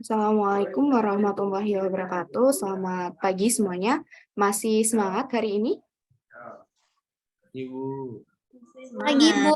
Assalamualaikum warahmatullahi wabarakatuh. Selamat pagi semuanya. Masih semangat hari ini? Ibu. Pagi, Bu.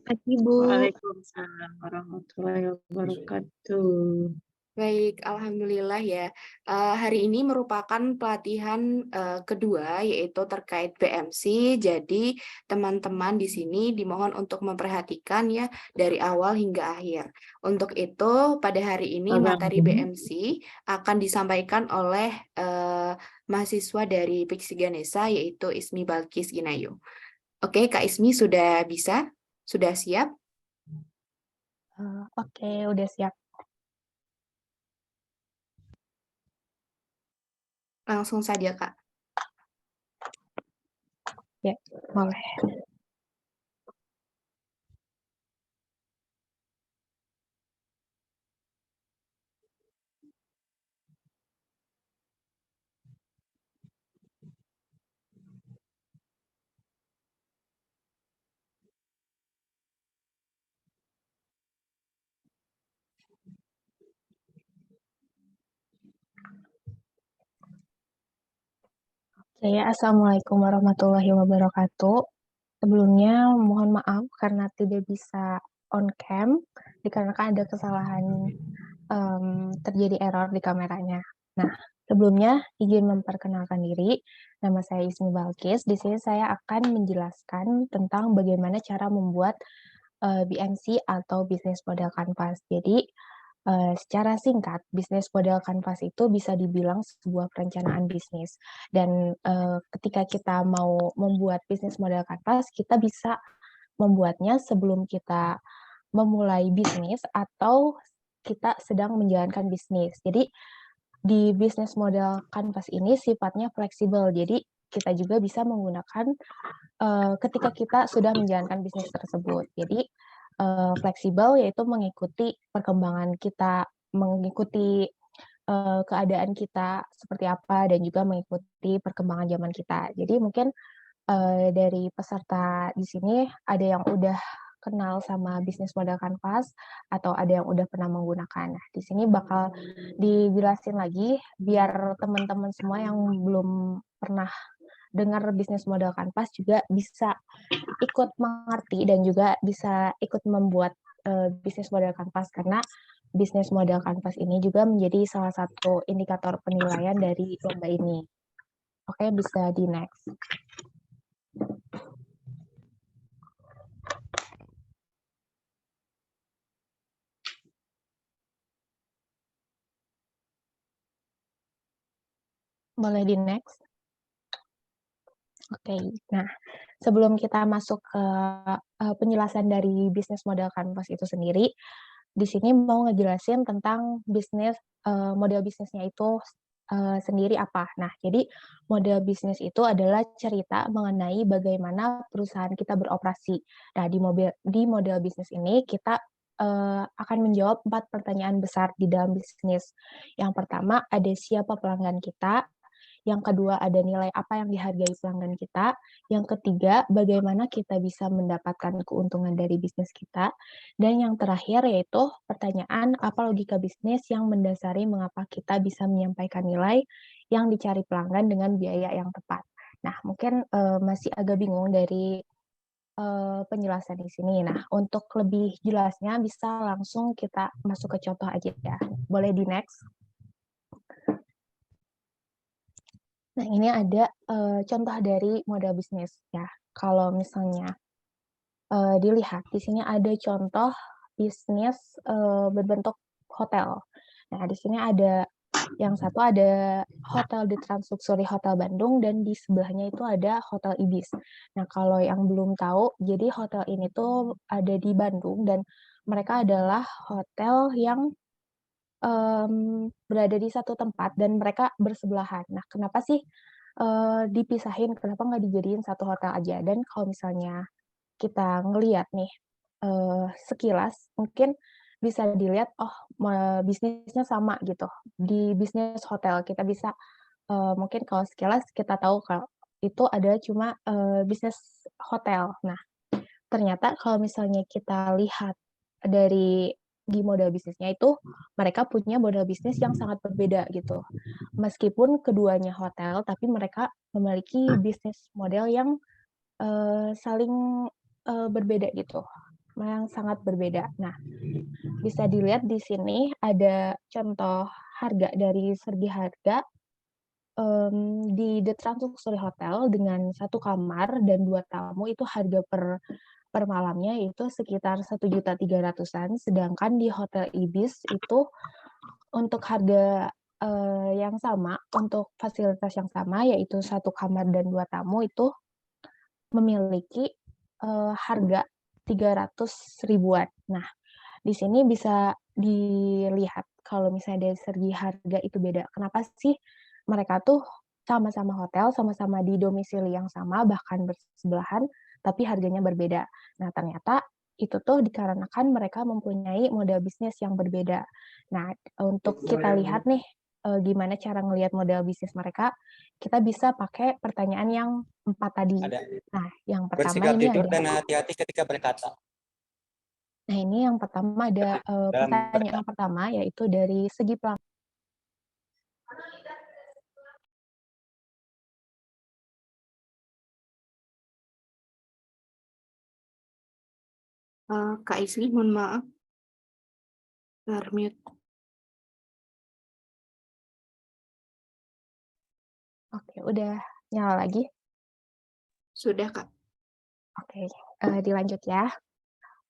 Pagi, Bu. Waalaikumsalam warahmatullahi wabarakatuh. Baik, alhamdulillah ya. Hari ini merupakan pelatihan kedua, yaitu terkait BMC. Jadi teman-teman di sini dimohon untuk memperhatikan ya dari awal hingga akhir. Untuk itu pada hari ini materi BMC akan disampaikan oleh mahasiswa dari Piksi Ganesha, yaitu Ismi Balkis Ginayu. Oke, Kak Ismi sudah bisa? Sudah siap? Oke, udah siap. Langsung saja, Kak. Ya, boleh. Assalamualaikum warahmatullahi wabarakatuh. Sebelumnya mohon maaf karena tidak bisa on cam dikarenakan ada kesalahan terjadi error di kameranya. Nah, sebelumnya izin memperkenalkan diri. Nama saya Ismi Balkis. Di sini saya akan menjelaskan tentang bagaimana cara membuat BMC atau Business Model Canvas. Jadi, secara singkat, bisnis model Canvas itu bisa dibilang sebuah perencanaan bisnis. Dan ketika kita mau membuat bisnis model Canvas, kita bisa membuatnya sebelum kita memulai bisnis atau kita sedang menjalankan bisnis. Jadi, di bisnis model Canvas ini sifatnya fleksibel. Jadi, kita juga bisa menggunakan ketika kita sudah menjalankan bisnis tersebut. Jadi, fleksibel yaitu mengikuti perkembangan kita, mengikuti keadaan kita seperti apa, dan juga mengikuti perkembangan zaman kita. Jadi mungkin dari peserta di sini ada yang udah kenal sama bisnis model Canvas atau ada yang udah pernah menggunakan. Nah, di sini bakal dijelasin lagi biar teman-teman semua yang belum pernah dengar bisnis model Canvas juga bisa ikut mengerti dan juga bisa ikut membuat bisnis model Canvas, karena bisnis model Canvas ini juga menjadi salah satu indikator penilaian dari lomba ini. Oke, bisa di next. Boleh di next. Oke, nah sebelum kita masuk ke penjelasan dari bisnis model Canvas itu sendiri, di sini mau ngejelasin tentang bisnis model bisnisnya itu sendiri apa. Nah, jadi model bisnis itu adalah cerita mengenai bagaimana perusahaan kita beroperasi. Nah, di model bisnis ini kita akan menjawab 4 pertanyaan besar di dalam bisnis. Yang pertama, ada siapa pelanggan kita. Yang kedua, ada nilai apa yang dihargai pelanggan kita. Yang ketiga, bagaimana kita bisa mendapatkan keuntungan dari bisnis kita. Dan yang terakhir yaitu pertanyaan, apa logika bisnis yang mendasari mengapa kita bisa menyampaikan nilai yang dicari pelanggan dengan biaya yang tepat. Nah, mungkin masih agak bingung dari penjelasan di sini. Nah, untuk lebih jelasnya bisa langsung kita masuk ke contoh aja ya. Boleh di next. Nah, ini ada contoh dari model bisnis ya. Kalau misalnya dilihat di sini ada contoh bisnis berbentuk hotel. Nah, di sini ada yang satu ada hotel di Trans Luxury Hotel Bandung dan di sebelahnya itu ada Hotel Ibis. Nah, kalau yang belum tahu, jadi hotel ini tuh ada di Bandung dan mereka adalah hotel yang berada di satu tempat dan mereka bersebelahan. Nah, kenapa sih dipisahin? Kenapa nggak dijadiin satu hotel aja? Dan kalau misalnya kita ngelihat nih sekilas, mungkin bisa dilihat, oh bisnisnya sama gitu. Di bisnis hotel kita bisa mungkin kalau sekilas kita tahu kalau itu ada cuma bisnis hotel. Nah, ternyata kalau misalnya kita lihat dari segi modal bisnisnya itu mereka punya modal bisnis yang sangat berbeda gitu. Meskipun keduanya hotel, tapi mereka memiliki bisnis model yang saling berbeda gitu, yang sangat berbeda. Nah, bisa dilihat di sini ada contoh harga dari segi harga di The Trans Luxury Hotel dengan 1 kamar dan 2 tamu itu harga per malamnya itu sekitar 1.300.000-an, sedangkan di Hotel Ibis itu untuk harga yang sama, untuk fasilitas yang sama yaitu 1 kamar dan 2 tamu itu memiliki harga 300 ribuan. Nah, di sini bisa dilihat kalau misalnya dari segi harga itu beda. Kenapa sih mereka tuh sama-sama hotel, sama-sama di domisili yang sama, bahkan bersebelahan, tapi harganya berbeda. Nah, ternyata itu tuh dikarenakan mereka mempunyai model bisnis yang berbeda. Nah, untuk kita lihat nih, gimana cara ngelihat model bisnis mereka, kita bisa pakai pertanyaan yang 4 tadi. Nah, yang pertama Bersikap ini jujur ada dan hati-hati ketika berkata. Nah, ini yang pertama ada pertanyaan pertama yaitu dari segi pelanggan. Kak Isli, mohon maaf. Termute. Oke, udah nyala lagi? Sudah, Kak. Oke, dilanjut ya.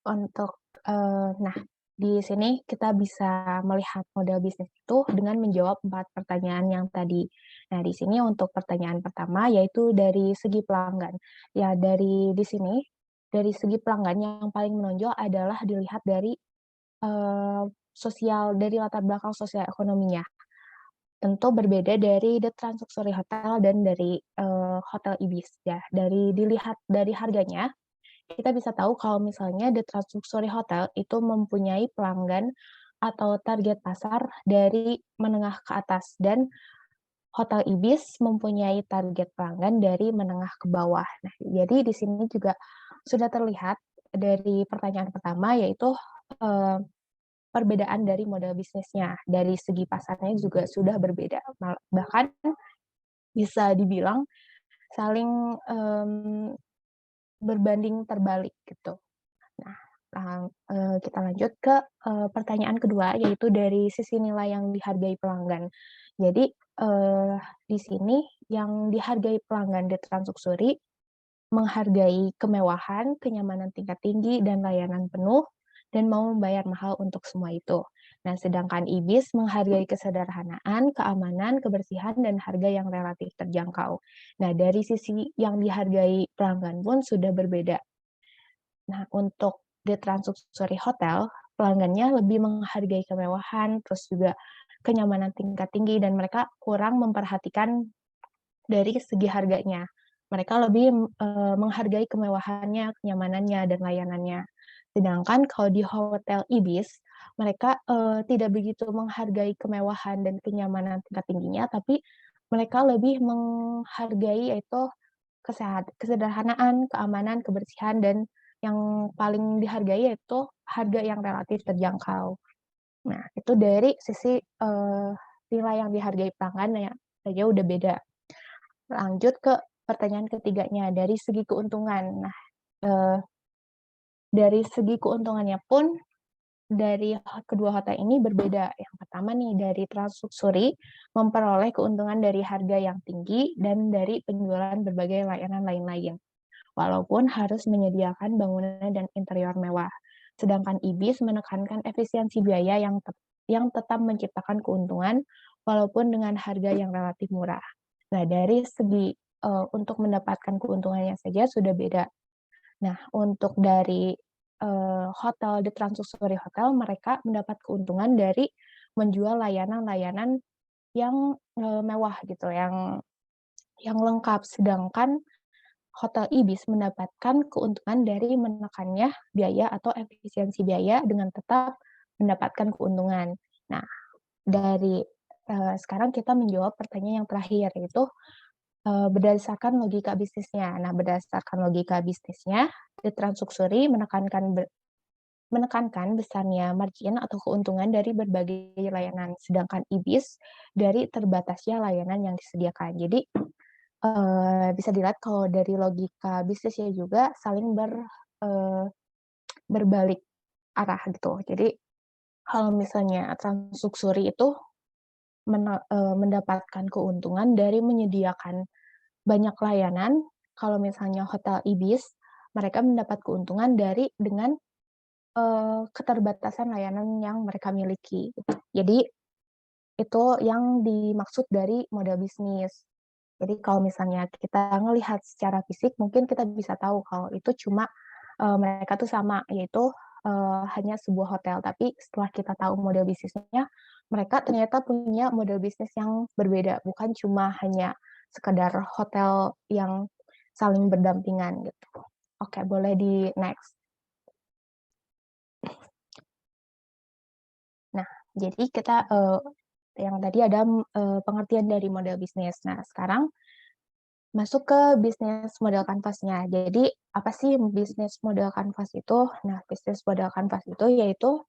Untuk, nah, di sini kita bisa melihat model bisnis itu dengan menjawab 4 pertanyaan yang tadi. Nah, di sini untuk pertanyaan pertama yaitu dari segi pelanggan. Ya, dari di sini, dari segi pelanggan yang paling menonjol adalah dilihat dari dari latar belakang sosial ekonominya. Tentu berbeda dari The Trans Luxury Hotel dan dari Hotel Ibis ya. Dari dilihat dari harganya, kita bisa tahu kalau misalnya The Trans Luxury Hotel itu mempunyai pelanggan atau target pasar dari menengah ke atas dan Hotel Ibis mempunyai target pelanggan dari menengah ke bawah. Nah, jadi di sini juga sudah terlihat dari pertanyaan pertama yaitu perbedaan dari model bisnisnya. Dari segi pasarnya juga sudah berbeda. Bahkan bisa dibilang saling berbanding terbalik gitu. Nah, kita lanjut ke pertanyaan kedua, yaitu dari sisi nilai yang dihargai pelanggan. Jadi, di sini yang dihargai pelanggan di Trans Luxury menghargai kemewahan, kenyamanan tingkat tinggi, dan layanan penuh, dan mau membayar mahal untuk semua itu. Nah, sedangkan Ibis menghargai kesederhanaan, keamanan, kebersihan, dan harga yang relatif terjangkau. Nah, dari sisi yang dihargai pelanggan pun sudah berbeda. Nah, untuk The Trans Luxury Hotel, pelanggannya lebih menghargai kemewahan, terus juga kenyamanan tingkat tinggi, dan mereka kurang memperhatikan dari segi harganya. Mereka lebih menghargai kemewahannya, kenyamanannya, dan layanannya. Sedangkan kalau di Hotel Ibis, mereka tidak begitu menghargai kemewahan dan kenyamanan tingkat tingginya, tapi mereka lebih menghargai yaitu kesederhanaan, keamanan, kebersihan, dan yang paling dihargai yaitu harga yang relatif terjangkau. Nah, itu dari sisi nilai yang dihargai pelanggan ya saja udah beda. Lanjut ke pertanyaan ketiganya, dari segi keuntungan. Nah, dari segi keuntungannya pun, dari kedua hotel ini berbeda. Yang pertama nih, dari Trans Luxury memperoleh keuntungan dari harga yang tinggi dan dari penjualan berbagai layanan lain-lain, walaupun harus menyediakan bangunan dan interior mewah. Sedangkan Ibis menekankan efisiensi biaya yang tetap menciptakan keuntungan, walaupun dengan harga yang relatif murah. Nah, dari segi untuk mendapatkan keuntungannya saja sudah beda. Nah, untuk dari hotel The Trans Luxury Hotel, mereka mendapat keuntungan dari menjual layanan-layanan yang mewah gitu, yang lengkap. Sedangkan Hotel Ibis mendapatkan keuntungan dari menekannya biaya atau efisiensi biaya dengan tetap mendapatkan keuntungan. Nah, dari sekarang kita menjawab pertanyaan yang terakhir, yaitu berdasarkan logika bisnisnya. Nah, berdasarkan logika bisnisnya, The Trans Luxury menekankan besarnya margin atau keuntungan dari berbagai layanan, sedangkan IBIS dari terbatasnya layanan yang disediakan. Jadi, bisa dilihat kalau dari logika bisnisnya juga saling berbalik arah gitu. Jadi, kalau misalnya Transluxury itu mendapatkan keuntungan dari menyediakan banyak layanan, kalau misalnya hotel Ibis, mereka mendapat keuntungan dengan keterbatasan layanan yang mereka miliki, gitu. Jadi, itu yang dimaksud dari model bisnis. Jadi kalau misalnya kita ngelihat secara fisik, mungkin kita bisa tahu kalau itu cuma, mereka tuh sama, yaitu, hanya sebuah hotel. Tapi setelah kita tahu model bisnisnya, mereka ternyata punya model bisnis yang berbeda, bukan cuma hanya sekedar hotel yang saling berdampingan, gitu. Oke, boleh di-next. Nah, jadi kita, yang tadi ada, pengertian dari model bisnis. Nah, sekarang masuk ke bisnis model kanvasnya. Jadi, apa sih bisnis model kanvas itu? Nah, bisnis model kanvas itu yaitu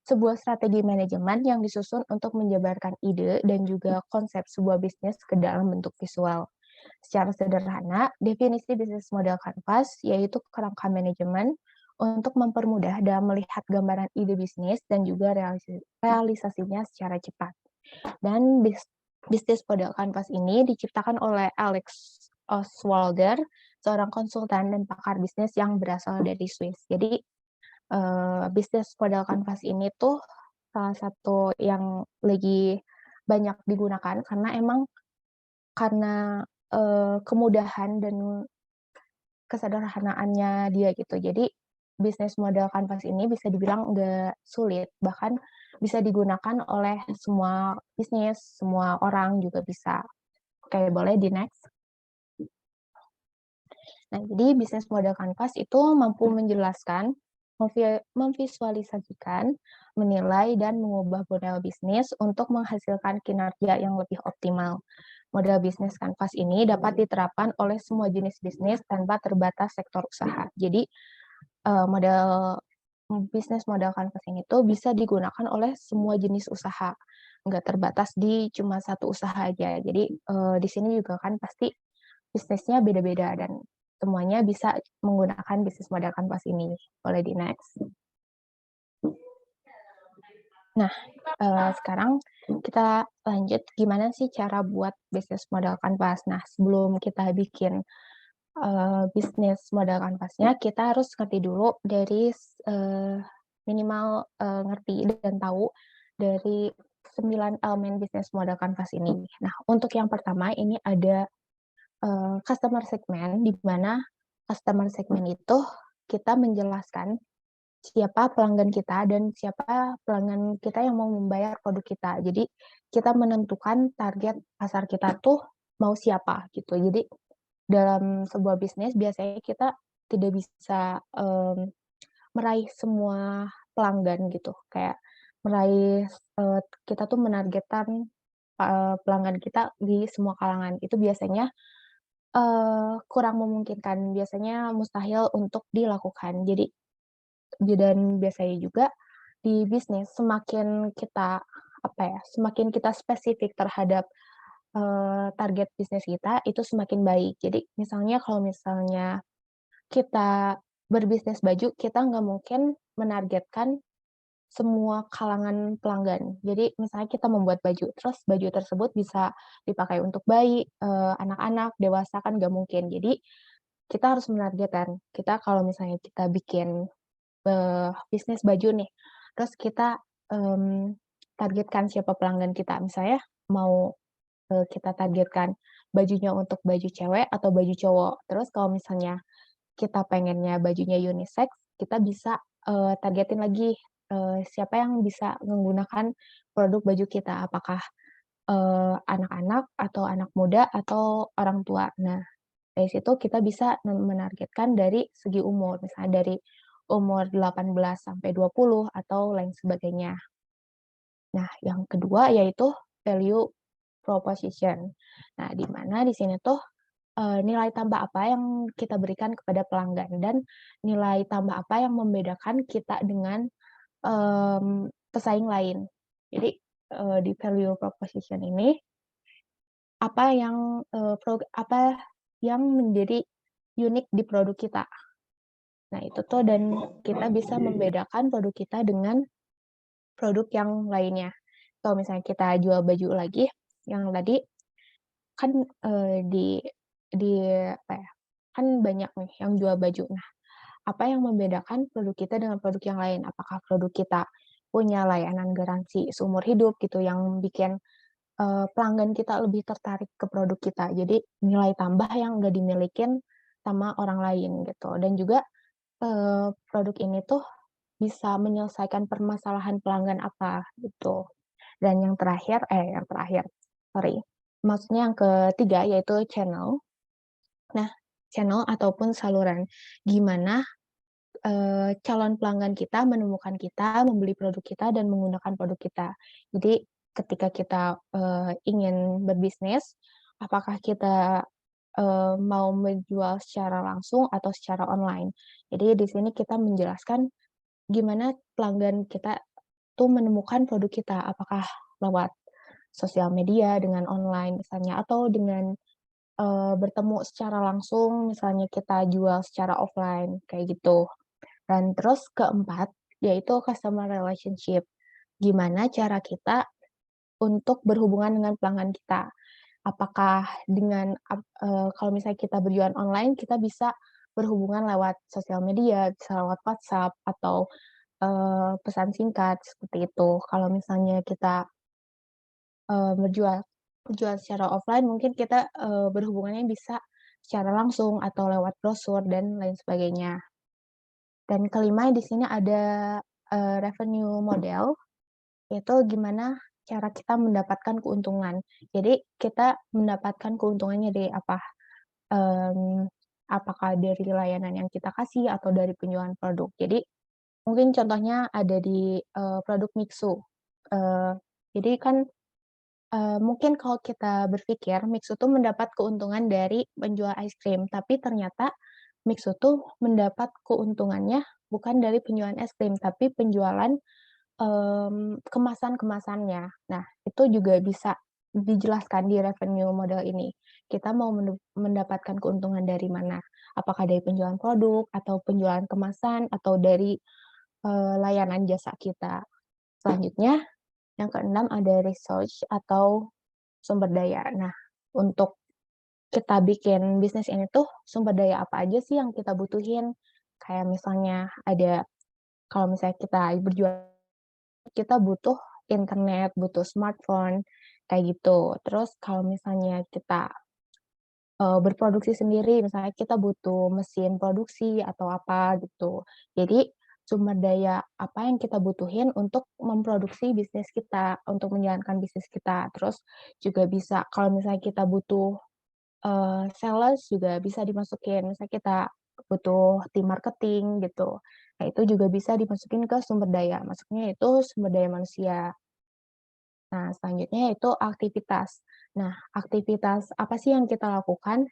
sebuah strategi manajemen yang disusun untuk menjabarkan ide dan juga konsep sebuah bisnis ke dalam bentuk visual. Secara sederhana, definisi bisnis model kanvas yaitu kerangka manajemen untuk mempermudah dalam melihat gambaran ide bisnis dan juga realisasinya secara cepat. Dan bisnis model kanvas ini diciptakan oleh Alex Oswalder, seorang konsultan dan pakar bisnis yang berasal dari Swiss. Jadi, bisnis model kanvas ini tuh salah satu yang lagi banyak digunakan karena kemudahan dan kesederhanaannya dia gitu. Jadi, bisnis model kanvas ini bisa dibilang nggak sulit, bahkan bisa digunakan oleh semua bisnis, semua orang juga bisa. Oke, boleh di-next. Nah, jadi bisnis model kanvas itu mampu menjelaskan, memvisualisasikan, menilai, dan mengubah model bisnis untuk menghasilkan kinerja yang lebih optimal. Model bisnis kanvas ini dapat diterapkan oleh semua jenis bisnis tanpa terbatas sektor usaha. Jadi, bisnis model kanvas ini tuh bisa digunakan oleh semua jenis usaha, nggak terbatas di cuma satu usaha aja. Jadi, di sini juga kan pasti bisnisnya beda-beda dan semuanya bisa menggunakan bisnis model kanvas ini. Boleh di-next. Nah, sekarang kita lanjut gimana sih cara buat bisnis model kanvas. Nah, sebelum kita bikin bisnis model kanvasnya, kita harus ngerti dulu dari minimal ngerti dan tahu dari 9 elemen bisnis model kanvas ini. Nah, untuk yang pertama ini ada customer segment, di mana customer segment itu kita menjelaskan siapa pelanggan kita dan siapa pelanggan kita yang mau membayar produk kita. Jadi, kita menentukan target pasar kita tuh mau siapa, gitu. Jadi, dalam sebuah bisnis biasanya kita tidak bisa, meraih semua pelanggan gitu, kayak meraih kita tuh menargetkan, pelanggan kita di semua kalangan. Itu biasanya kurang memungkinkan, biasanya mustahil untuk dilakukan. Jadi dan biasanya juga di bisnis semakin kita spesifik terhadap, target bisnis kita, itu semakin baik. Jadi misalnya kalau misalnya kita berbisnis baju, kita nggak mungkin menargetkan semua kalangan pelanggan. Jadi misalnya kita membuat baju, terus baju tersebut bisa dipakai untuk bayi, anak-anak, dewasa kan nggak mungkin. Jadi kita harus menargetkan, kita kalau misalnya kita bikin, bisnis baju nih, terus kita, targetkan siapa pelanggan kita. Misalnya mau, kita targetkan bajunya untuk baju cewek atau baju cowok. Terus kalau misalnya kita pengennya bajunya unisex, kita bisa, targetin lagi, siapa yang bisa menggunakan produk baju kita, apakah, anak-anak atau anak muda atau orang tua. Nah, dari situ kita bisa menargetkan dari segi umur, misalnya dari umur 18 sampai 20 atau lain sebagainya. Nah, yang kedua yaitu value proposition. Nah, di mana di sini tuh nilai tambah apa yang kita berikan kepada pelanggan dan nilai tambah apa yang membedakan kita dengan pesaing lain. Jadi di value proposition ini apa yang menjadi unik di produk kita. Nah, itu tuh dan kita bisa membedakan produk kita dengan produk yang lainnya. Kalau misalnya kita jual baju lagi, yang tadi kan di apa ya? Kan banyak nih yang jual baju. Nah, apa yang membedakan produk kita dengan produk yang lain? Apakah produk kita punya layanan garansi seumur hidup gitu yang bikin pelanggan kita lebih tertarik ke produk kita. Jadi nilai tambah yang nggak dimilikin sama orang lain gitu. Dan juga produk ini tuh bisa menyelesaikan permasalahan pelanggan apa gitu. Dan yang terakhir, sorry, maksudnya yang ketiga yaitu channel. Nah, channel ataupun saluran. Gimana calon pelanggan kita menemukan kita, membeli produk kita, dan menggunakan produk kita. Jadi ketika kita ingin berbisnis, apakah kita mau menjual secara langsung atau secara online. Jadi di sini kita menjelaskan gimana pelanggan kita tuh menemukan produk kita, apakah lewat sosial media dengan online misalnya, atau dengan bertemu secara langsung, misalnya kita jual secara offline, kayak gitu. Dan terus keempat, yaitu customer relationship. Gimana cara kita untuk berhubungan dengan pelanggan kita. Apakah dengan kalau misalnya kita berjualan online, kita bisa berhubungan lewat sosial media, bisa lewat WhatsApp, atau pesan singkat, seperti itu. Kalau misalnya kita berjual secara offline, mungkin kita berhubungannya bisa secara langsung atau lewat brosur dan lain sebagainya. Dan kelima di sini ada revenue model, yaitu gimana cara kita mendapatkan keuntungan. Jadi kita mendapatkan keuntungannya dari apa? Apakah dari layanan yang kita kasih atau dari penjualan produk. Jadi mungkin contohnya ada di produk Mixu. Jadi kan mungkin kalau kita berpikir Mixu tuh mendapat keuntungan dari penjual es krim, tapi ternyata Mixu tuh mendapat keuntungannya bukan dari penjualan es krim, tapi penjualan kemasan-kemasannya. Nah, itu juga bisa dijelaskan di revenue model ini. Kita mau mendapatkan keuntungan dari mana? Apakah dari penjualan produk, atau penjualan kemasan, atau dari layanan jasa kita. Selanjutnya, yang keenam ada research atau sumber daya. Nah, untuk kita bikin bisnis ini tuh sumber daya apa aja sih yang kita butuhin? Kayak misalnya ada, kalau misalnya kita berjualan, kita butuh internet, butuh smartphone, kayak gitu. Terus kalau misalnya kita berproduksi sendiri, misalnya kita butuh mesin produksi atau apa gitu. Jadi sumber daya apa yang kita butuhin untuk memproduksi bisnis kita, untuk menjalankan bisnis kita. Terus juga bisa kalau misalnya kita butuh sales juga bisa dimasukin, misalnya kita butuh tim marketing gitu. Nah, itu juga bisa dimasukin ke sumber daya, maksudnya itu sumber daya manusia. Nah, selanjutnya itu aktivitas. Nah, aktivitas apa sih yang kita lakukan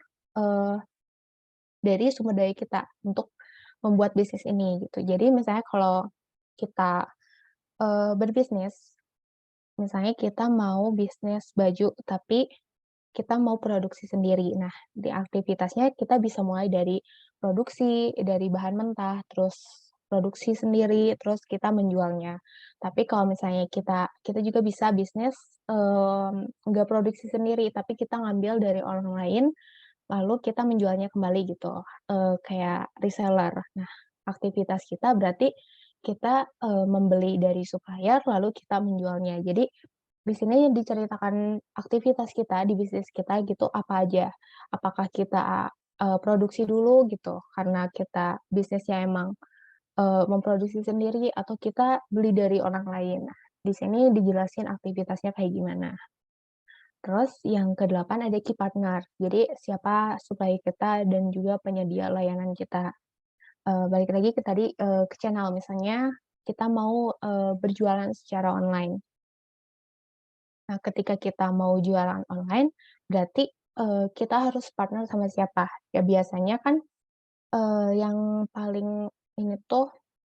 dari sumber daya kita untuk membuat bisnis ini gitu. Jadi misalnya kalau kita berbisnis, misalnya kita mau bisnis baju, tapi kita mau produksi sendiri. Nah, di aktivitasnya kita bisa mulai dari produksi, dari bahan mentah, terus produksi sendiri, terus kita menjualnya. Tapi kalau misalnya kita juga bisa bisnis nggak produksi sendiri, tapi kita ngambil dari orang lain, lalu kita menjualnya kembali gitu, kayak reseller. Nah, aktivitas kita berarti kita membeli dari supplier, lalu kita menjualnya. Jadi di sini diceritakan aktivitas kita di bisnis kita gitu apa aja. Apakah kita produksi dulu gitu karena kita bisnisnya emang memproduksi sendiri, atau kita beli dari orang lain. Nah, di sini dijelasin aktivitasnya kayak gimana. Terus yang kedelapan ada key partner. Jadi siapa supplier kita dan juga penyedia layanan kita. Balik lagi ke tadi ke channel, misalnya kita mau berjualan secara online. Nah, ketika kita mau jualan online, berarti kita harus partner sama siapa? Ya biasanya kan, yang paling ini tuh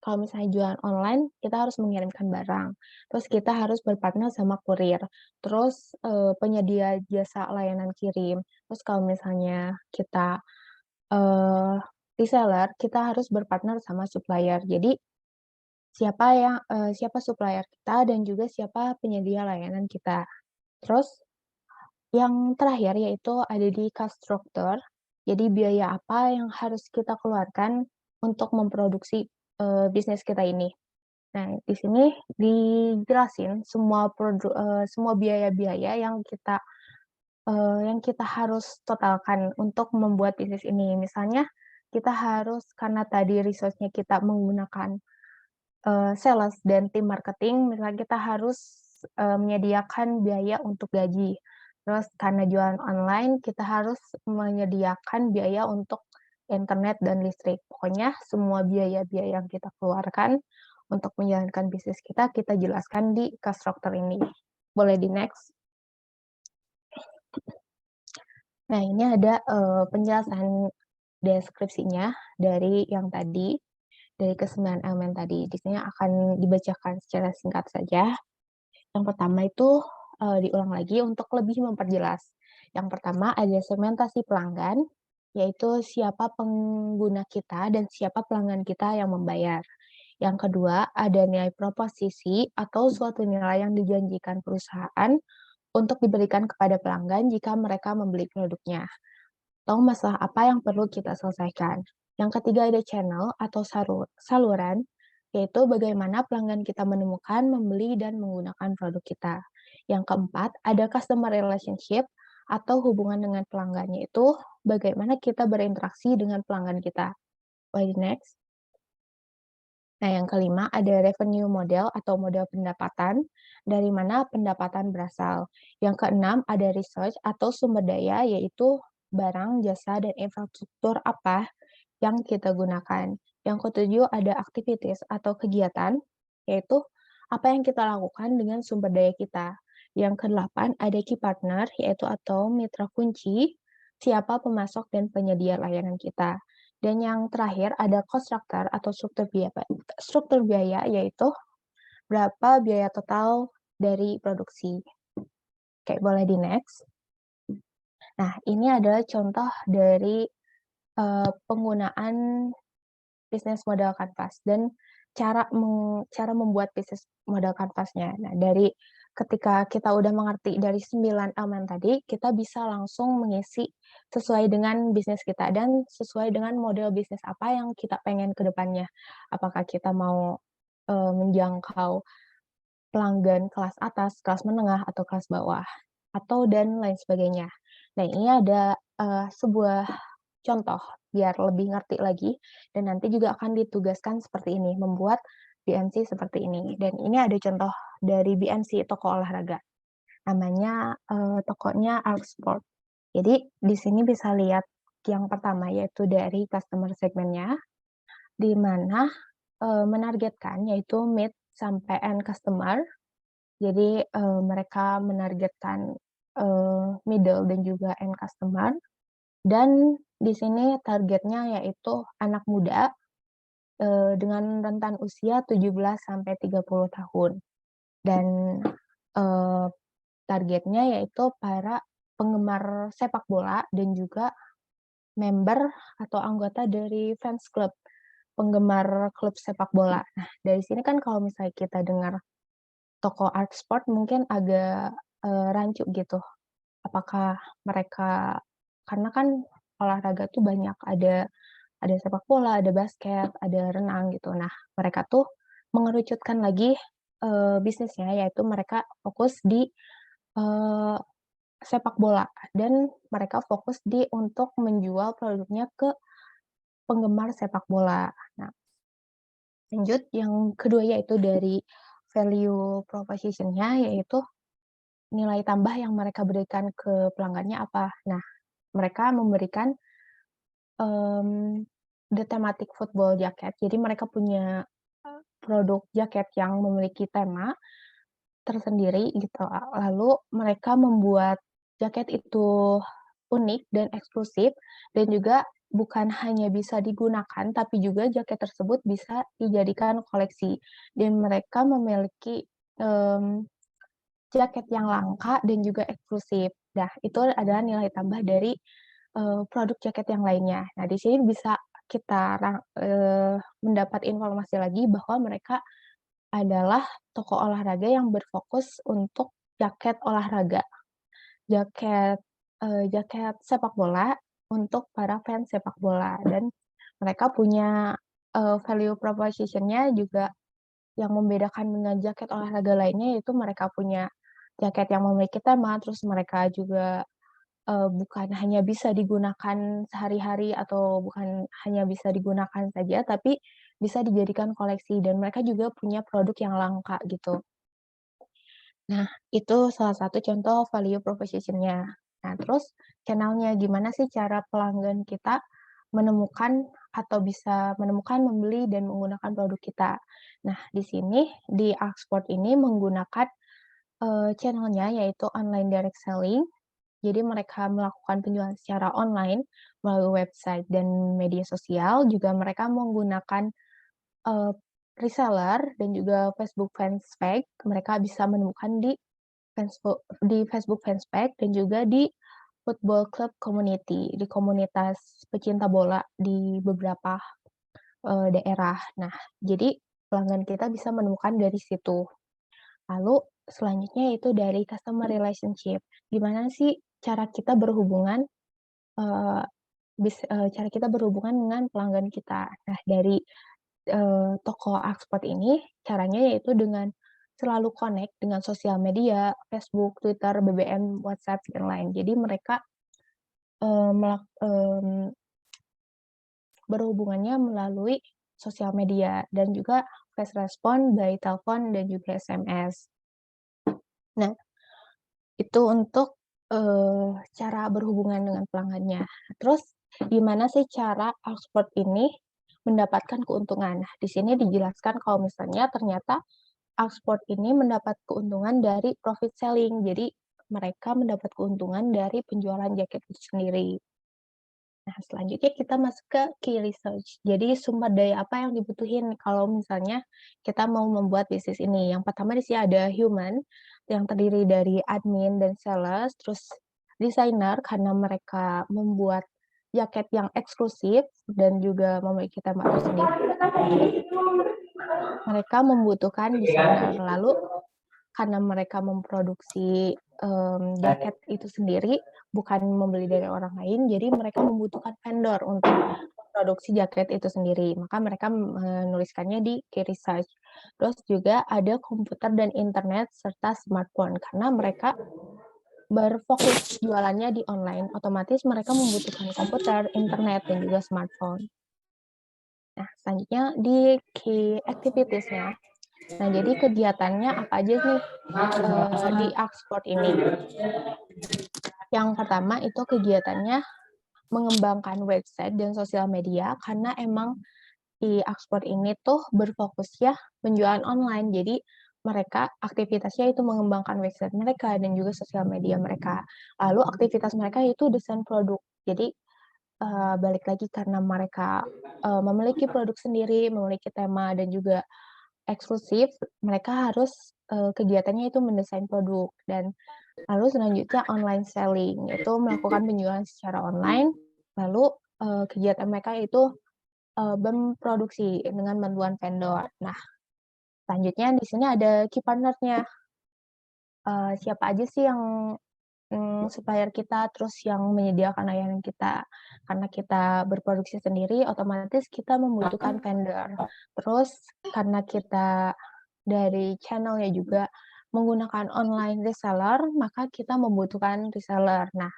kalau misalnya jualan online, kita harus mengirimkan barang, terus kita harus berpartner sama kurir, terus, penyedia jasa layanan kirim, terus kalau misalnya kita, eee, reseller, kita harus berpartner sama supplier. Jadi siapa supplier kita dan juga siapa penyedia layanan kita. Terus yang terakhir yaitu ada di cost structure, jadi biaya apa yang harus kita keluarkan untuk memproduksi, bisnis kita ini. Nah, di sini dijelasin semua biaya-biaya yang kita harus totalkan untuk membuat bisnis ini. Misalnya kita harus karena tadi resource-nya kita menggunakan, sales dan tim marketing, misalnya kita harus, menyediakan biaya untuk gaji. Terus karena jualan online, kita harus menyediakan biaya untuk internet dan listrik. Pokoknya semua biaya-biaya yang kita keluarkan untuk menjalankan bisnis kita, kita jelaskan di cost structure ini. Boleh di-next? Nah, ini ada, penjelasan deskripsinya dari yang tadi, dari ke-9 elemen tadi. Di sini akan dibacakan secara singkat saja. Yang pertama itu, diulang lagi untuk lebih memperjelas. Yang pertama ada segmentasi pelanggan, yaitu siapa pengguna kita dan siapa pelanggan kita yang membayar. Yang kedua, ada nilai proposisi atau suatu nilai yang dijanjikan perusahaan untuk diberikan kepada pelanggan jika mereka membeli produknya, atau masalah apa yang perlu kita selesaikan. Yang ketiga ada channel atau saluran, yaitu bagaimana pelanggan kita menemukan, membeli, dan menggunakan produk kita. Yang keempat ada customer relationship atau hubungan dengan pelanggan, yaitu bagaimana kita berinteraksi dengan pelanggan kita. Boleh next? Nah, yang kelima ada revenue model atau model pendapatan, dari mana pendapatan berasal. Yang keenam ada research atau sumber daya, yaitu barang, jasa, dan infrastruktur apa yang kita gunakan. Yang ketujuh ada activities atau kegiatan, yaitu apa yang kita lakukan dengan sumber daya kita. Yang kedelapan ada key partner, yaitu atau mitra kunci, siapa pemasok dan penyedia layanan kita. Dan yang terakhir ada cost structure atau struktur biaya, yaitu berapa biaya total dari produksi. Oke, boleh di-next. Nah, ini adalah contoh dari penggunaan bisnis model kanvas dan cara membuat bisnis model kanvasnya. Nah, dari ketika kita udah mengerti dari 9 elemen tadi, kita bisa langsung mengisi sesuai dengan bisnis kita dan sesuai dengan model bisnis apa yang kita pengen ke depannya. Apakah kita mau menjangkau pelanggan kelas atas, kelas menengah, atau kelas bawah, atau dan lain sebagainya. Nah, ini ada sebuah contoh biar lebih ngerti lagi, dan nanti juga akan ditugaskan seperti ini, membuat BMC seperti ini. Dan ini ada contoh dari BMC toko olahraga. Namanya tokonya Arc Sport. Jadi di sini bisa lihat yang pertama yaitu dari customer segmennya, di mana menargetkan yaitu mid sampai end customer. Jadi mereka menargetkan middle dan juga end customer. Dan di sini targetnya yaitu anak muda dengan rentan usia 17 sampai 30 tahun. Dan targetnya yaitu para penggemar sepak bola dan juga member atau anggota dari fans club, penggemar klub sepak bola. Nah, dari sini kan kalau misalnya kita dengar toko Art Sport mungkin agak rancu gitu. Apakah mereka karena kan olahraga tuh banyak, ada sepak bola, ada basket, ada renang gitu. Nah, mereka tuh mengerucutkan lagi bisnisnya, yaitu mereka fokus di sepak bola dan mereka fokus di untuk menjual produknya ke penggemar sepak bola. Nah, lanjut yang kedua yaitu dari value proposition-nya, yaitu nilai tambah yang mereka berikan ke pelanggannya apa. Nah, mereka memberikan the thematic football jacket. Jadi mereka punya produk jaket yang memiliki tema tersendiri gitu. Lalu mereka membuat jaket itu unik dan eksklusif, dan juga bukan hanya bisa digunakan, tapi juga jaket tersebut bisa dijadikan koleksi. Dan mereka memiliki jaket yang langka dan juga eksklusif. Nah, itu adalah nilai tambah dari produk jaket yang lainnya. Nah, di sini bisa kita mendapat informasi lagi bahwa mereka adalah toko olahraga yang berfokus untuk jaket olahraga, jaket sepak bola untuk para fans sepak bola, dan mereka punya value proposition-nya juga yang membedakan dengan jaket olahraga lainnya, yaitu mereka punya jaket yang memiliki tema, terus mereka juga bukan hanya bisa digunakan sehari-hari atau bukan hanya bisa digunakan saja, tapi bisa dijadikan koleksi, dan mereka juga punya produk yang langka gitu. Nah, itu salah satu contoh value proposition-nya. Nah, terus channel-nya, gimana sih cara pelanggan kita menemukan atau bisa menemukan, membeli, dan menggunakan produk kita. Nah, di sini, di Axport ini menggunakan channel-nya, yaitu online direct selling. Jadi mereka melakukan penjualan secara online melalui website dan media sosial. Juga mereka menggunakan reseller dan juga Facebook fanspage. Mereka bisa menemukan di Facebook fanspage dan juga di football club community, di komunitas pecinta bola di beberapa daerah. Nah, jadi pelanggan kita bisa menemukan dari situ. Lalu selanjutnya itu dari customer relationship. Gimana sih cara kita berhubungan cara kita berhubungan dengan pelanggan kita. Nah, dari toko Axport ini caranya yaitu dengan selalu connect dengan sosial media, Facebook, Twitter, BBM, WhatsApp, dan lain. Jadi mereka berhubungannya melalui sosial media dan juga fast respon by telepon dan juga SMS. Nah, itu untuk cara berhubungan dengan pelanggannya. Terus gimana sih cara Axport ini mendapatkan keuntungan? Nah, di sini dijelaskan kalau misalnya ternyata Axport ini mendapat keuntungan dari profit selling. Jadi mereka mendapat keuntungan dari penjualan jaket itu sendiri. Nah, selanjutnya kita masuk ke key research. Jadi sumber daya apa yang dibutuhin kalau misalnya kita mau membuat bisnis ini. Yang pertama di sini ada human, yang terdiri dari admin dan sales, terus desainer karena mereka membuat jaket yang eksklusif dan juga memiliki tema tersendiri. Mereka membutuhkan desainer. Lalu karena mereka memproduksi jaket itu sendiri, bukan membeli dari orang lain, jadi mereka membutuhkan vendor untuk produksi jaket itu sendiri. Maka mereka menuliskannya di key research. Terus juga ada komputer dan internet serta smartphone, karena mereka berfokus jualannya di online, otomatis mereka membutuhkan komputer, internet, dan juga smartphone. Nah, selanjutnya di key activities-nya. Nah, jadi kegiatannya apa aja nih di Axport ini? Yang pertama itu kegiatannya mengembangkan website dan sosial media, karena emang di Axport ini tuh berfokus ya penjualan online. Jadi mereka aktivitasnya itu mengembangkan website mereka dan juga sosial media mereka. Lalu aktivitas mereka itu desain produk. Jadi balik lagi karena mereka memiliki produk sendiri, memiliki tema dan juga eksklusif, mereka harus kegiatannya itu mendesain produk. Dan lalu selanjutnya online selling, yaitu melakukan penjualan secara online. Lalu kegiatan mereka itu memproduksi dengan bantuan vendor. Nah, selanjutnya di sini ada key partner-nya. Siapa aja sih yang supplier kita, terus yang menyediakan layanan kita. Karena kita berproduksi sendiri, otomatis kita membutuhkan vendor. Terus karena kita dari channel-nya juga menggunakan online reseller, maka kita membutuhkan reseller. Nah,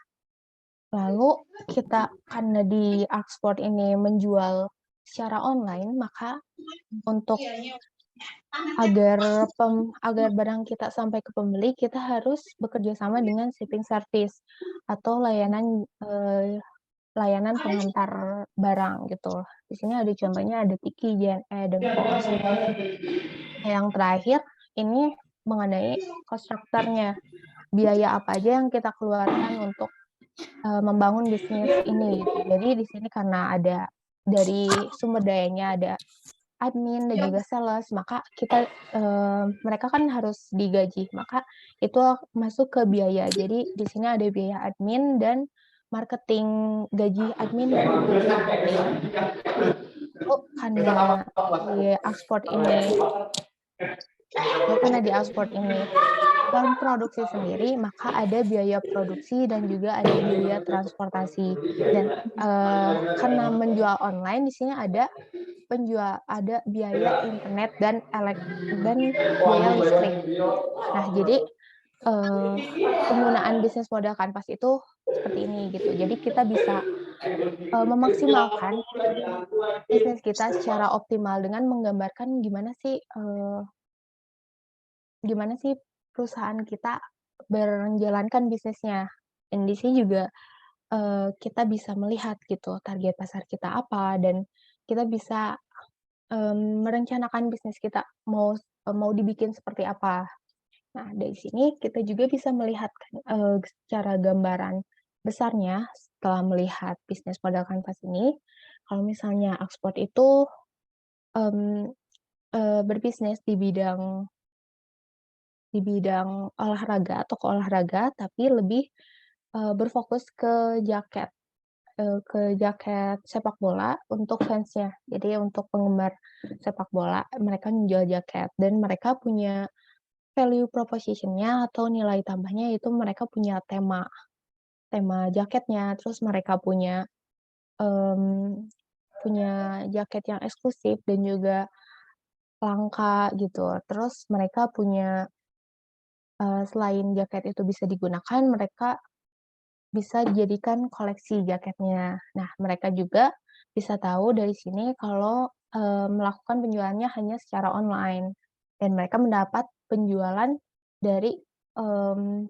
lalu kita karena di Axport ini menjual secara online, maka untuk agar barang kita sampai ke pembeli, kita harus bekerja sama dengan shipping service atau layanan pengantar barang gitu. Di sini ada contohnya, ada Tiki, JNE, dan Pos. Yang terakhir ini mengenai kontraktornya. Biaya apa aja yang kita keluarkan untuk membangun bisnis ini gitu. Jadi di sini karena ada dari sumber dayanya ada admin dan juga sales, maka mereka kan harus digaji, maka itu masuk ke biaya. Jadi di sini ada biaya admin dan marketing, gaji admin dan gaji marketing. Itu karena di ekspor ini dan produksi sendiri, maka ada biaya produksi dan juga ada biaya transportasi. Dan karena menjual online di sini ada biaya internet dan biaya listrik. Nah, jadi penggunaan bisnis modal Canvas itu seperti ini gitu. Jadi kita bisa memaksimalkan bisnis kita secara optimal dengan menggambarkan gimana sih perusahaan kita menjalankan bisnisnya. Dan di sini juga kita bisa melihat gitu target pasar kita apa, dan kita bisa merencanakan bisnis kita mau dibikin seperti apa. Nah, dari sini kita juga bisa melihat secara gambaran besarnya setelah melihat bisnis modal Canvas ini, kalau misalnya ekspor itu berbisnis di bidang olahraga atau keolahraga, tapi lebih berfokus ke jaket sepak bola untuk fansnya. Jadi untuk penggemar sepak bola, mereka menjual jaket dan mereka punya value proposition-nya atau nilai tambahnya itu mereka punya tema jaketnya, terus mereka punya jaket yang eksklusif dan juga langka gitu. Terus mereka punya selain jaket itu bisa digunakan, mereka bisa dijadikan koleksi jaketnya. Nah, mereka juga bisa tahu dari sini kalau melakukan penjualannya hanya secara online, dan mereka mendapat penjualan dari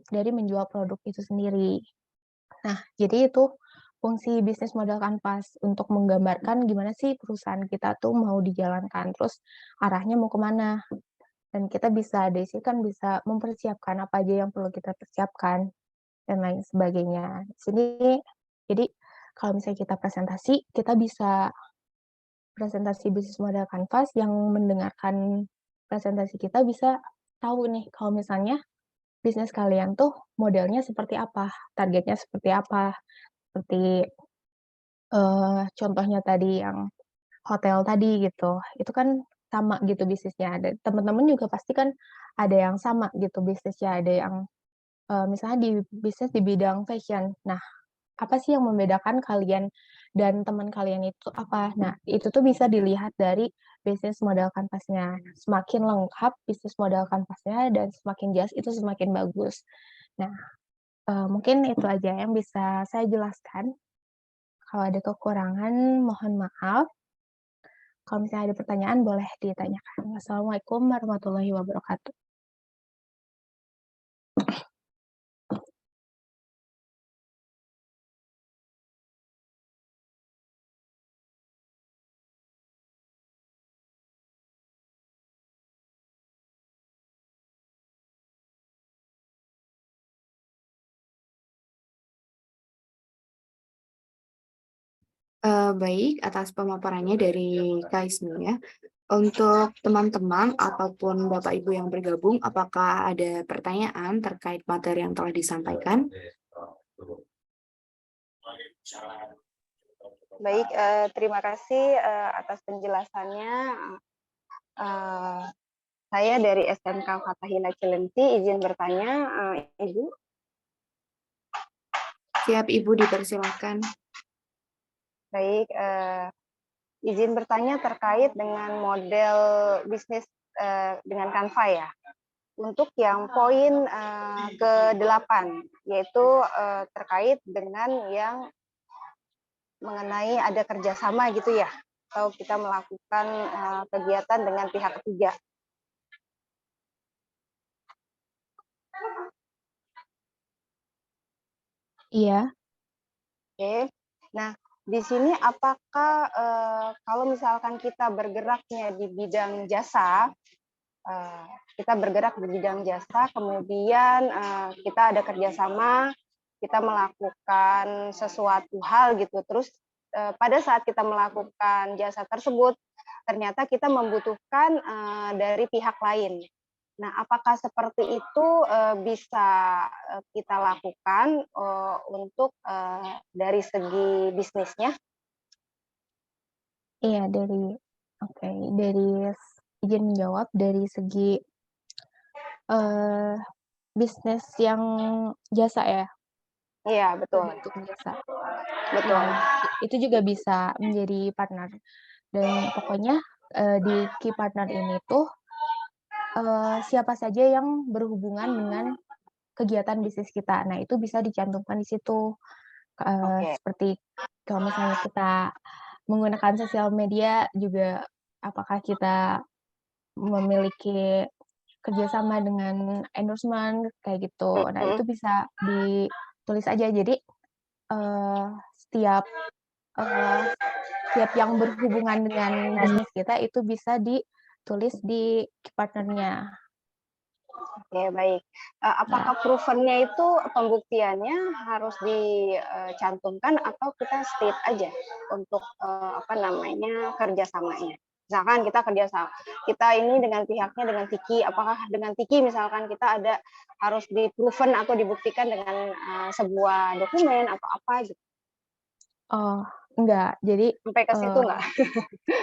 menjual produk itu sendiri. Nah, jadi itu fungsi bisnis modal Canvas untuk menggambarkan gimana sih perusahaan kita tuh mau dijalankan, terus arahnya mau kemana. Dan kita bisa dari sini kan bisa mempersiapkan apa aja yang perlu kita persiapkan dan lain sebagainya. Di sini jadi kalau misalnya kita presentasi, kita bisa presentasi bisnis modal Canvas yang mendengarkan presentasi kita bisa tahu nih kalau misalnya bisnis kalian tuh modelnya seperti apa, targetnya seperti apa. Seperti contohnya tadi yang hotel tadi gitu, itu kan sama gitu bisnisnya. Dan teman-teman juga pasti kan ada yang sama gitu bisnisnya, ada yang misalnya di bisnis di bidang fashion. Nah, apa sih yang membedakan kalian dan teman kalian itu apa? Nah, itu tuh bisa dilihat dari bisnis modal Canvas-nya. Semakin lengkap bisnis modal Canvas-nya dan semakin jelas itu semakin bagus. Nah, mungkin itu aja yang bisa saya jelaskan. Kalau ada kekurangan, mohon maaf. Kalau misalnya ada pertanyaan, boleh ditanyakan. Wassalamualaikum warahmatullahi wabarakatuh. Baik, atas pemaparannya dari Kak Ismi ya. Untuk teman-teman ataupun Bapak Ibu yang bergabung, apakah ada pertanyaan terkait materi yang telah disampaikan? Baik, terima kasih atas penjelasannya. Saya dari SMK Fathahila Cilengsi, izin bertanya, Ibu. Siap, Ibu, dipersilakan. Baik, izin bertanya terkait dengan model bisnis dengan Canva ya. Untuk yang poin ke-8, yaitu terkait dengan yang mengenai ada kerjasama gitu ya, atau kita melakukan kegiatan dengan pihak ketiga. Iya. Oke. Nah, di sini apakah kalau misalkan kita bergeraknya di bidang jasa, kemudian kita ada kerjasama kita melakukan sesuatu hal gitu, terus pada saat kita melakukan jasa tersebut, ternyata kita membutuhkan dari pihak lain. Nah, apakah seperti itu bisa kita lakukan untuk dari segi bisnisnya? Iya, dari izin menjawab dari segi bisnis yang jasa ya, Iya, betul, berbentuk jasa. betul. Ya, itu juga bisa menjadi partner. Dan pokoknya di key partner ini tuh siapa saja yang berhubungan dengan kegiatan bisnis kita. Nah, itu bisa dicantumkan di situ. Oke. Seperti kalau misalnya kita menggunakan sosial media juga, apakah kita memiliki kerjasama dengan endorsement kayak gitu. Nah, itu bisa ditulis aja. Jadi setiap yang berhubungan dengan bisnis kita itu bisa ditulis di partnernya. Oke, baik. Apakah proven-nya itu pembuktiannya harus dicantumkan atau kita state aja untuk kerjasamanya? Misalkan kita ini dengan pihaknya dengan Tiki, apakah dengan Tiki misalkan kita harus di-proven atau dibuktikan dengan sebuah dokumen atau apa gitu? Oh, enggak. Jadi Sampai ke situ nggak?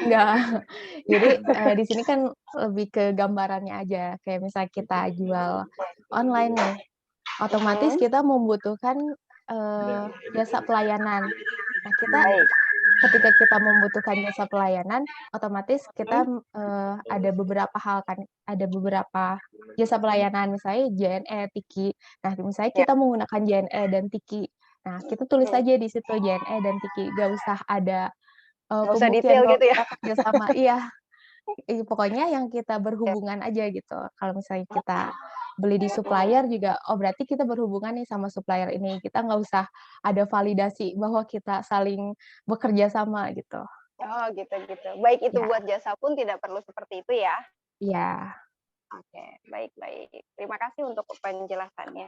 enggak. Jadi di sini kan lebih ke gambarannya aja. Kayak misalnya kita jual online nih, otomatis kita membutuhkan jasa pelayanan. Nah, Baik. ketika kita membutuhkan jasa pelayanan, otomatis kita ada beberapa hal kan, ada beberapa jasa pelayanan, misalnya JNE, Tiki. Nah, misalnya kita menggunakan JNE dan Tiki. Nah, kita tulis aja di situ JNE dan Tiki, nggak usah ada Nggak usah pembuktian detail kalau gitu ya? kita kerjasama. Iya, pokoknya yang kita berhubungan aja gitu. Kalau misalnya kita beli di supplier juga, oh berarti kita berhubungan nih sama supplier ini. Kita nggak usah ada validasi bahwa kita saling bekerja sama gitu. Oh, gitu-gitu. Baik itu Ya, buat jasa pun tidak perlu seperti itu ya? ya, Oke, baik-baik. Terima kasih untuk penjelasannya.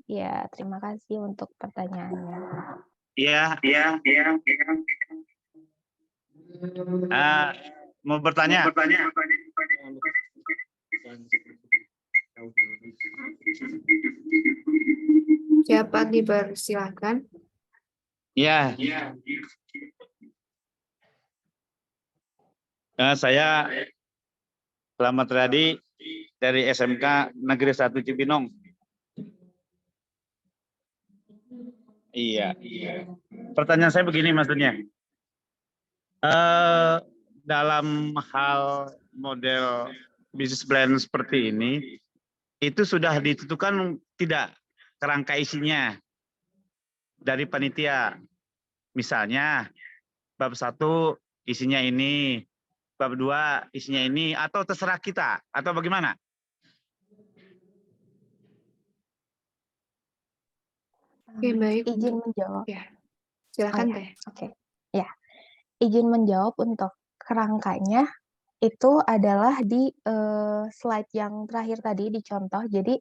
ya. Terima kasih untuk pertanyaannya. Iya. Mau bertanya? Siapa dipersilahkan? Iya. Saya Selamat Riyadi dari SMK Negeri 1 Cibinong. Iya. Pertanyaan saya begini maksudnya. Dalam hal model bisnis plan seperti ini, itu sudah ditentukan tidak kerangka isinya dari panitia. Misalnya, bab 1 isinya ini, bab 2 isinya ini, atau terserah kita, atau bagaimana? Oke, baik. Izin menjawab. Ya, silakan Teh. Oke. Ya, izin menjawab untuk kerangkanya itu adalah di slide yang terakhir tadi di contoh. Jadi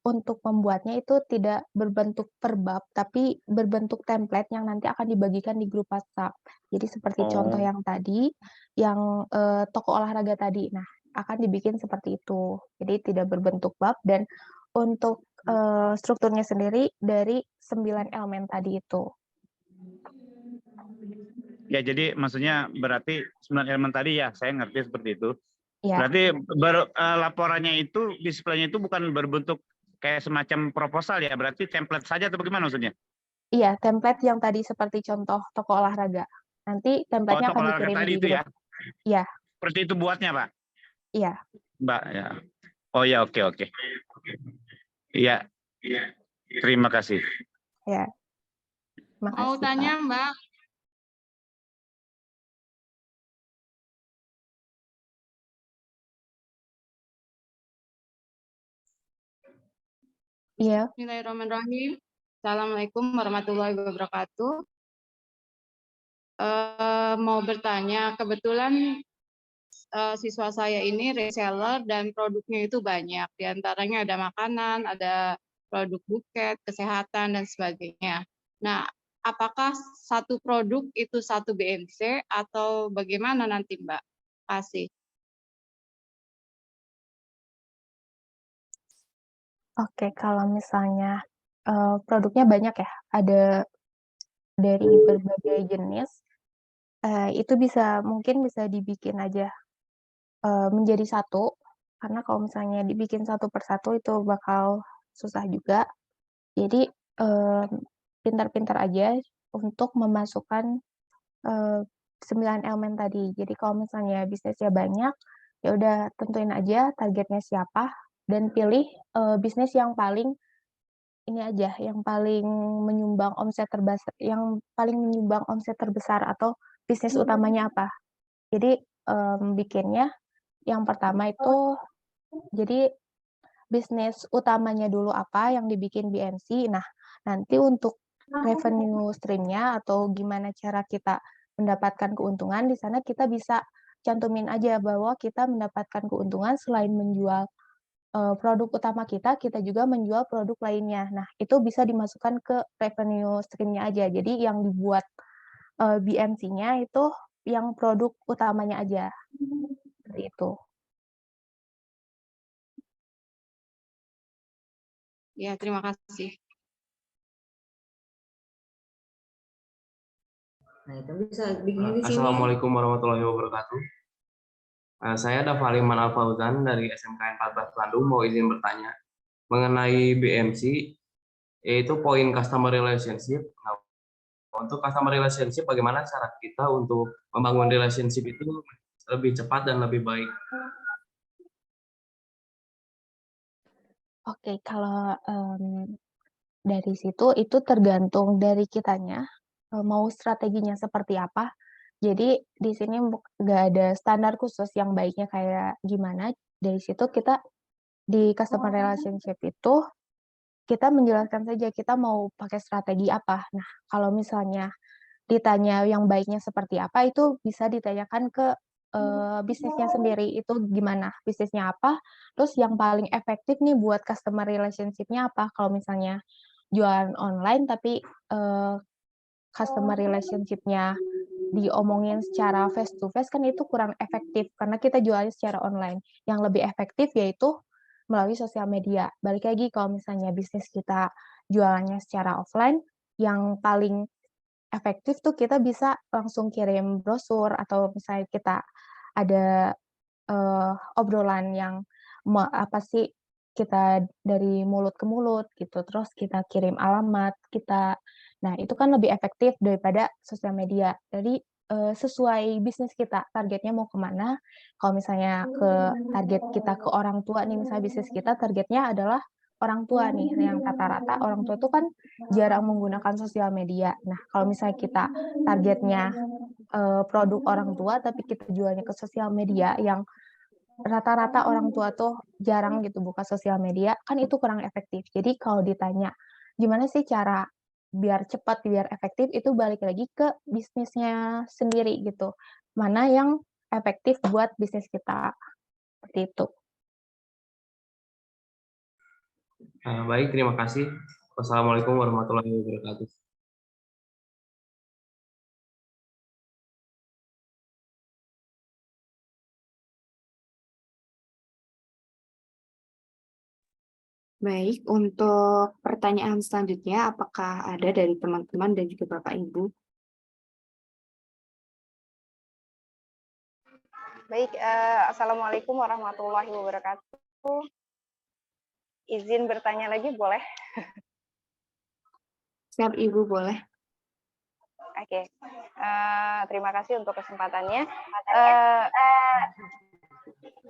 untuk membuatnya itu tidak berbentuk per bab, tapi berbentuk template yang nanti akan dibagikan di grup WhatsApp. Jadi seperti contoh yang tadi, yang toko olahraga tadi. Nah, akan dibikin seperti itu. Jadi tidak berbentuk bab dan untuk strukturnya sendiri dari 9 elemen tadi itu. Ya, jadi maksudnya berarti 9 elemen tadi ya, saya ngerti seperti itu. Ya. Berarti laporannya itu, displaynya itu bukan berbentuk kayak semacam proposal ya, berarti template saja atau bagaimana maksudnya? Iya, template yang tadi seperti contoh toko olahraga. Nanti template-nya akan toko olahraga dikirim tadi di itu grup. ya? Iya. Seperti itu buatnya, Pak? Iya. Mbak, ya. Oh ya, oke. Iya. Terima kasih. Ya. Makasih, Mau tanya, Pak. Mbak? Iya. Bismillahirrahmanirrahim. Assalamualaikum warahmatullahi wabarakatuh. Mau bertanya, kebetulan siswa saya ini reseller dan produknya itu banyak. Di antaranya ada makanan, ada produk buket, kesehatan, dan sebagainya. Nah, apakah satu produk itu satu BMC atau bagaimana nanti, Mbak? Kasih. Oke, kalau misalnya produknya banyak ya, ada dari berbagai jenis, itu mungkin bisa dibikin aja menjadi satu, karena kalau misalnya dibikin satu persatu itu bakal susah juga. Jadi pintar-pintar aja untuk memasukkan 9 elemen tadi. Jadi kalau misalnya bisnisnya banyak, ya udah tentuin aja targetnya siapa dan pilih bisnis yang paling ini aja, yang paling menyumbang omset terbesar atau bisnis utamanya apa. Jadi bikinnya yang pertama itu jadi bisnis utamanya dulu apa yang dibikin BMC. Nah, nanti untuk revenue stream-nya atau gimana cara kita mendapatkan keuntungan, di sana kita bisa cantumin aja bahwa kita mendapatkan keuntungan selain menjual produk utama kita juga menjual produk lainnya. Nah, itu bisa dimasukkan ke revenue stream-nya aja. Jadi yang dibuat BMC-nya itu yang produk utamanya aja. Seperti itu. Ya, terima kasih. Nah, itu bisa bikin di sini. Assalamualaikum warahmatullahi wabarakatuh. Saya Dava Liman Al-Fauzan dari SMKN 14 Bandung, mau izin bertanya mengenai BMC, yaitu poin customer relationship. Nah, untuk customer relationship, bagaimana cara kita untuk membangun relationship itu lebih cepat dan lebih baik? Oke, kalau dari situ itu tergantung dari kitanya mau strateginya seperti apa. Jadi di sini nggak ada standar khusus yang baiknya kayak gimana. Dari situ kita di customer relationship itu kita menjelaskan saja kita mau pakai strategi apa. Nah, kalau misalnya ditanya yang baiknya seperti apa, itu bisa ditanyakan ke bisnisnya sendiri, itu gimana, bisnisnya apa, terus yang paling efektif nih buat customer relationship-nya apa. Kalau misalnya jualan online tapi customer relationship-nya diomongin secara face to face kan itu kurang efektif karena kita jualnya secara online. Yang lebih efektif yaitu melalui sosial media. Balik lagi kalau misalnya bisnis kita jualannya secara offline, yang paling efektif tuh kita bisa langsung kirim brosur atau misalnya kita ada obrolan yang apa sih kita dari mulut ke mulut gitu, terus kita kirim alamat, nah itu kan lebih efektif daripada sosial media. Jadi sesuai bisnis kita, targetnya mau kemana. Kalau misalnya target kita ke orang tua nih, misalnya bisnis kita targetnya adalah orang tua nih, yang rata-rata orang tua itu kan jarang menggunakan sosial media. Nah, kalau misalnya kita targetnya produk orang tua, tapi kita jualnya ke sosial media yang rata-rata orang tua tuh jarang gitu buka sosial media, kan itu kurang efektif. Jadi kalau ditanya, gimana sih cara biar cepat, biar efektif, itu balik lagi ke bisnisnya sendiri gitu. Mana yang efektif buat bisnis kita. Seperti itu. Baik, terima kasih. Wassalamualaikum warahmatullahi wabarakatuh. Baik, untuk pertanyaan selanjutnya, apakah ada dari teman-teman dan juga Bapak Ibu? Baik, Assalamualaikum warahmatullahi wabarakatuh. Izin bertanya lagi boleh? Siap Ibu, boleh. Oke, terima kasih untuk kesempatannya.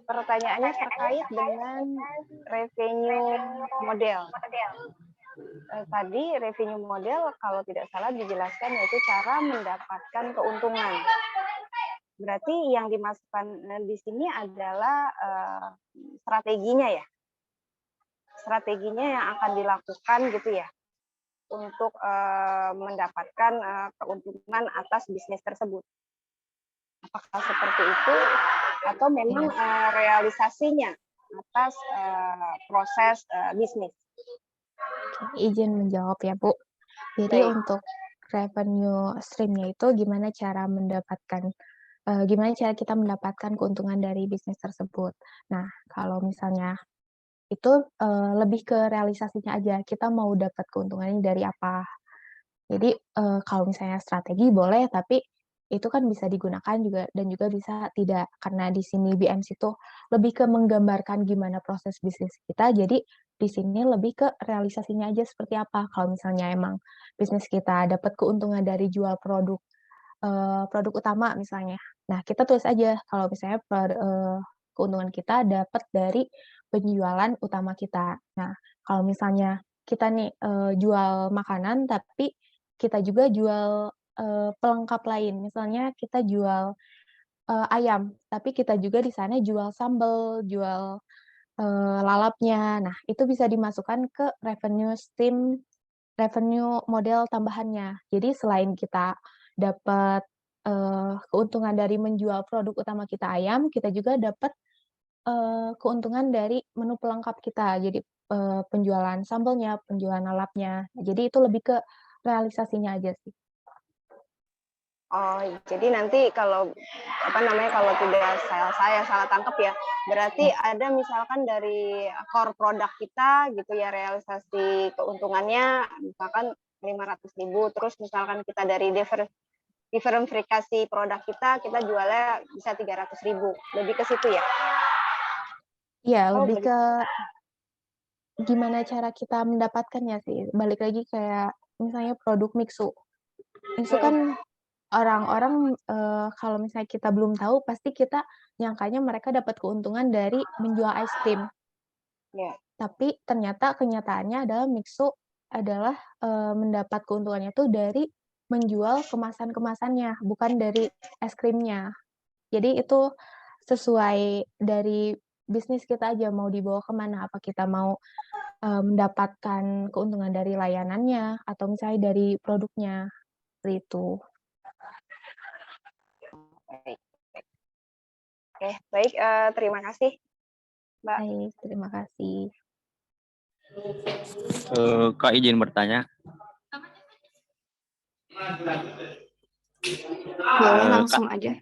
Pertanyaannya terkait dengan revenue model. Tadi revenue model kalau tidak salah dijelaskan yaitu cara mendapatkan keuntungan. Berarti yang dimasukkan di sini adalah strateginya ya? Strateginya yang akan dilakukan gitu ya? Untuk mendapatkan keuntungan atas bisnis tersebut. Apakah seperti itu atau memang realisasinya atas proses bisnis? Izin menjawab ya, Bu. Jadi Baik. untuk revenue stream-nya itu gimana cara kita mendapatkan keuntungan dari bisnis tersebut. Nah, kalau misalnya itu, lebih ke realisasinya aja, kita mau dapat keuntungannya dari apa. Jadi, kalau misalnya strategi boleh, tapi itu kan bisa digunakan juga dan juga bisa tidak. Karena di sini BMC itu lebih ke menggambarkan gimana proses bisnis kita, jadi di sini lebih ke realisasinya aja seperti apa. Kalau misalnya emang bisnis kita dapat keuntungan dari jual produk utama misalnya. Nah, kita tulis aja kalau misalnya keuntungan kita dapat dari penjualan utama kita. Nah, kalau misalnya kita nih, jual makanan tapi kita juga jual, pelengkap lain, misalnya kita jual, ayam, tapi kita juga di sana jual sambel, jual, lalapnya. Nah, itu bisa dimasukkan ke revenue model tambahannya. Jadi selain kita dapat, keuntungan dari menjual produk utama kita ayam, kita juga dapat, keuntungan dari menu pelengkap kita. Jadi, penjualan sambelnya, penjualan lalapnya. Jadi itu lebih ke realisasinya aja sih. Oh, jadi nanti kalau kalau tidak saya salah tangkap ya, berarti ada misalkan dari core produk kita gitu ya, realisasi keuntungannya misalkan 500.000, terus misalkan kita dari diversifikasi produk kita jualnya bisa 300.000, lebih ke situ ya? Iya, Oh, lebih begitu. ke gimana cara kita mendapatkannya sih, balik lagi kayak misalnya produk Mixu. Mixu kan orang-orang, kalau misalnya kita belum tahu, pasti kita nyangkanya mereka dapat keuntungan dari menjual es krim. Ya. Tapi ternyata kenyataannya adalah Mixu adalah, mendapat keuntungannya tuh dari menjual kemasan-kemasannya, bukan dari es krimnya. Jadi itu sesuai dari bisnis kita aja mau dibawa ke mana, apa kita mau, mendapatkan keuntungan dari layanannya atau misalnya dari produknya, seperti itu. Baik. Oke, baik, terima kasih, Mbak. Baik, terima kasih. Kak izin bertanya. Boleh langsung aja.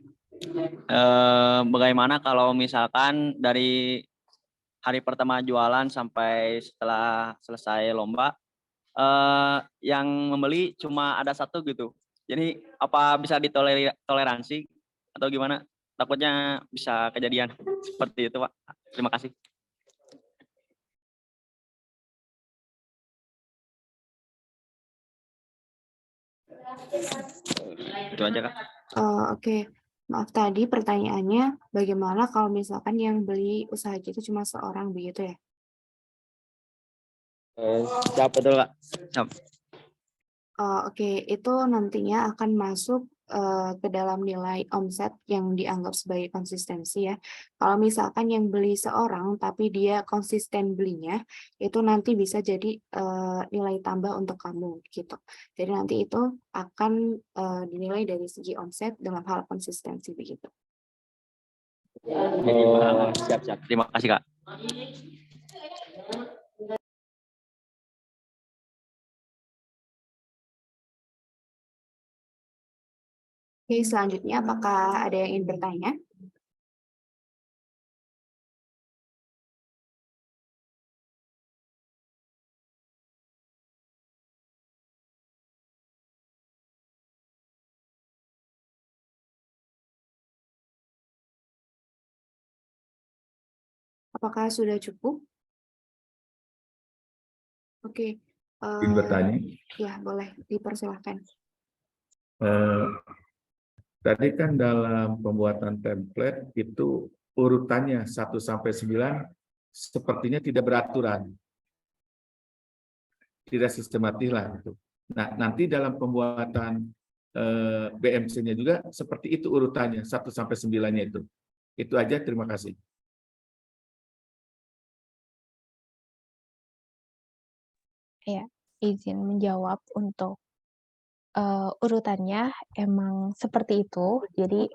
Bagaimana kalau misalkan dari hari pertama jualan sampai setelah selesai lomba, yang membeli cuma ada satu gitu. Jadi apa bisa ditoleransi atau gimana? Takutnya bisa kejadian seperti itu, Pak. Terima kasih. Itu aja, Kak. Oke. Maaf tadi pertanyaannya bagaimana kalau misalkan yang beli usaha itu cuma seorang begitu ya? Siap betul, Kak. Siap. Oke, itu nantinya akan masuk ke dalam nilai omset yang dianggap sebagai konsistensi ya. Kalau misalkan yang beli seorang tapi dia konsisten belinya, itu nanti bisa jadi nilai tambah untuk kamu gitu. Jadi nanti itu akan dinilai dari segi omset dalam hal konsistensi begitu. Siap. Terima kasih, Kak. Oke, selanjutnya apakah ada yang ingin bertanya? Apakah sudah cukup? Oke. Ingin bertanya? Ya, boleh dipersilahkan. Tadi kan dalam pembuatan template itu urutannya 1 sampai 9 sepertinya tidak beraturan. Tidak sistematis lah itu. Nah, nanti dalam pembuatan BMC-nya juga seperti itu urutannya 1 sampai 9-nya itu. Itu aja, terima kasih. Ya, izin menjawab untuk urutannya emang seperti itu. Jadi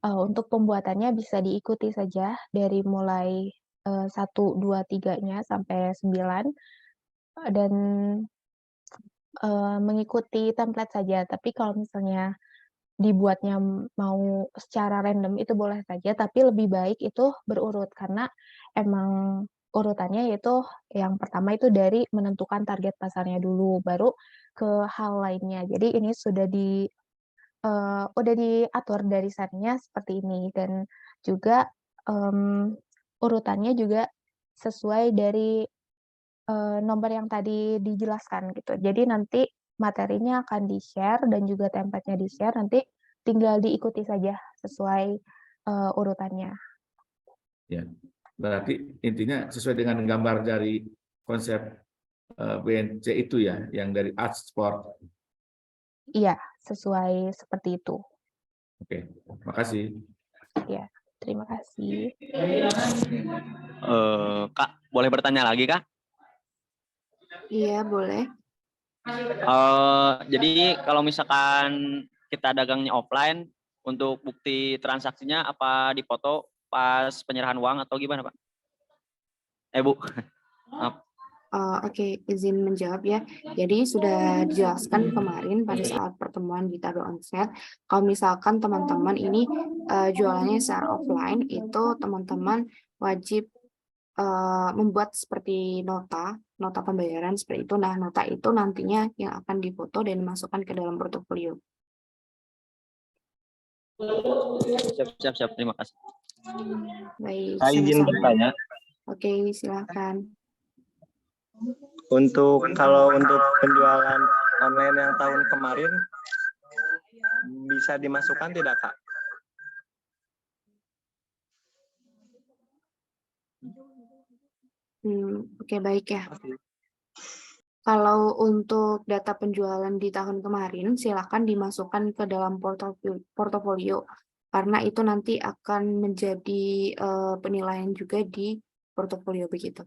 untuk pembuatannya bisa diikuti saja dari mulai 1, 2, 3-nya sampai 9. dan mengikuti template saja. Tapi kalau misalnya dibuatnya mau secara random itu boleh saja, tapi lebih baik itu berurut karena emang urutannya yaitu yang pertama itu dari menentukan target pasarnya dulu, baru ke hal lainnya. Jadi ini udah diatur dari setnya seperti ini dan juga, urutannya juga sesuai dari, nomor yang tadi dijelaskan gitu. Jadi nanti materinya akan di-share dan juga template-nya di-share, nanti tinggal diikuti saja sesuai, urutannya. Ya, berarti intinya sesuai dengan gambar dari konsep BNC itu ya, yang dari art sport. Iya, sesuai seperti itu. Oke, makasih. Ya, terima kasih. Kak, boleh bertanya lagi, Kak? Iya, boleh. Jadi kalau misalkan kita dagangnya offline, untuk bukti transaksinya apa dipoto pas penyerahan uang atau gimana, Pak? Bu. Maaf. Oke, izin menjawab ya. Jadi sudah dijelaskan kemarin pada saat pertemuan di Tado Onset, kalau misalkan teman-teman ini jualannya secara offline, itu teman-teman wajib membuat seperti nota pembayaran seperti itu. Nah, nota itu nantinya yang akan difoto dan dimasukkan ke dalam portofolio. Siap. Terima kasih. Baik, Saya izin sama-sama. bertanya, Oke, silakan. kalau untuk penjualan online yang tahun kemarin bisa dimasukkan tidak, Kak? Oke, baik ya. Kalau untuk data penjualan di tahun kemarin, silakan dimasukkan ke dalam portofolio, karena itu nanti akan menjadi penilaian juga di portofolio begitu.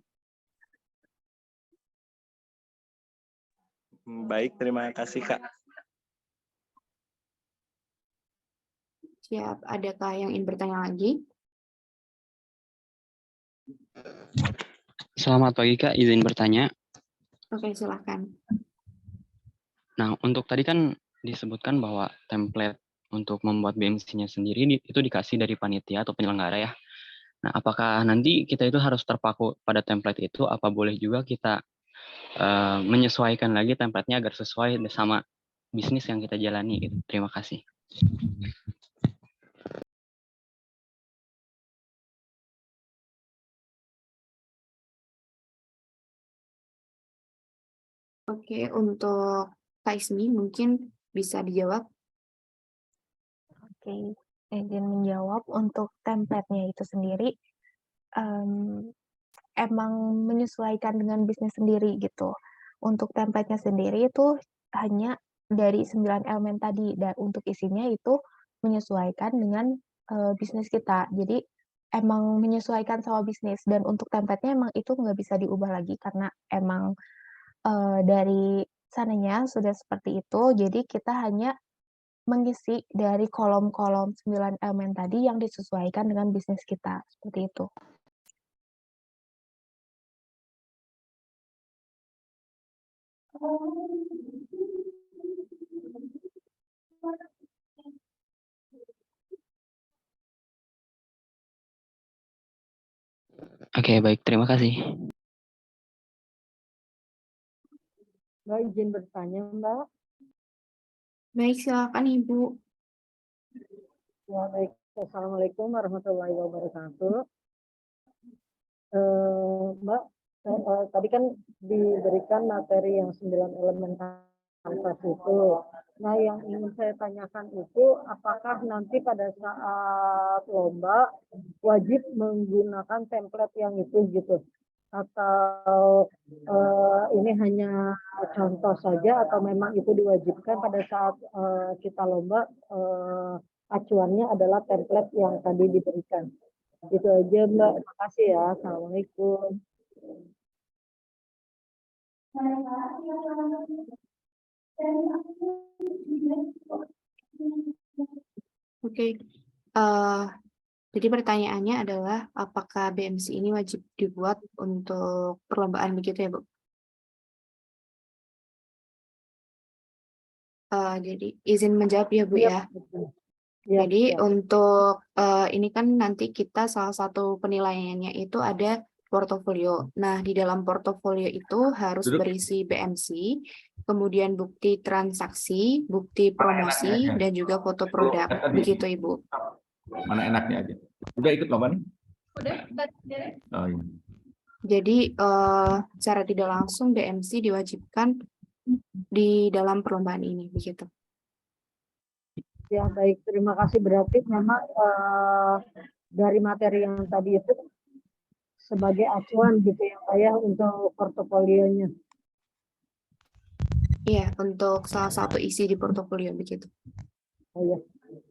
Baik, terima kasih, Kak. Siap, adakah yang ingin bertanya lagi? Selamat pagi, Kak. Izin bertanya. Oke, silakan. Nah, untuk tadi kan disebutkan bahwa template untuk membuat BMC-nya sendiri itu dikasih dari panitia atau penyelenggara ya. Nah, apakah nanti kita itu harus terpaku pada template itu? Apa boleh juga kita menyesuaikan lagi template-nya agar sesuai sama bisnis yang kita jalani gitu. Terima kasih. Oke, untuk Kak Ismi mungkin bisa dijawab. Oke, izin menjawab untuk template-nya itu sendiri, emang menyesuaikan dengan bisnis sendiri gitu. Untuk template-nya sendiri itu hanya dari 9 elemen tadi, dan untuk isinya itu menyesuaikan dengan, bisnis kita. Jadi emang menyesuaikan sama bisnis dan untuk template-nya emang itu nggak bisa diubah lagi karena emang, dari sananya sudah seperti itu, jadi kita hanya mengisi dari kolom-kolom 9 elemen tadi yang disesuaikan dengan bisnis kita, seperti itu. Oke, baik. Terima kasih. Mbak izin bertanya, Mbak. Baik, silakan Ibu. Ya, baik. Assalamualaikum warahmatullahi wabarakatuh. Mbak, tadi kan diberikan materi yang 9 elemen kanvas itu. Nah, yang ingin saya tanyakan itu, apakah nanti pada saat lomba wajib menggunakan template yang itu gitu? Atau ini hanya contoh saja atau memang itu diwajibkan pada saat kita lomba acuannya adalah template yang tadi diberikan. Itu aja Mbak, terima kasih ya. Assalamualaikum. Oke, jadi pertanyaannya adalah apakah BMC ini wajib dibuat untuk perlombaan begitu ya, Bu? Jadi izin menjawab ya Bu ya. Iya, Jadi iya. untuk ini kan nanti kita salah satu penilaiannya itu ada portofolio. Nah, di dalam portofolio itu harus Duduk. berisi BMC, kemudian bukti transaksi, bukti promosi, dan juga foto produk. Begitu Ibu. Mana enaknya aja. Udah ikut lomba nih? Udah, Oh, iya. Jadi secara tidak langsung BMC diwajibkan di dalam perlombaan ini, begitu. Ya, baik. Terima kasih. Berarti memang dari materi yang tadi itu sebagai acuan gitu ya, Pak ya, untuk portofolionya. Iya, untuk salah satu isi di portofolio, begitu. Oh, ya.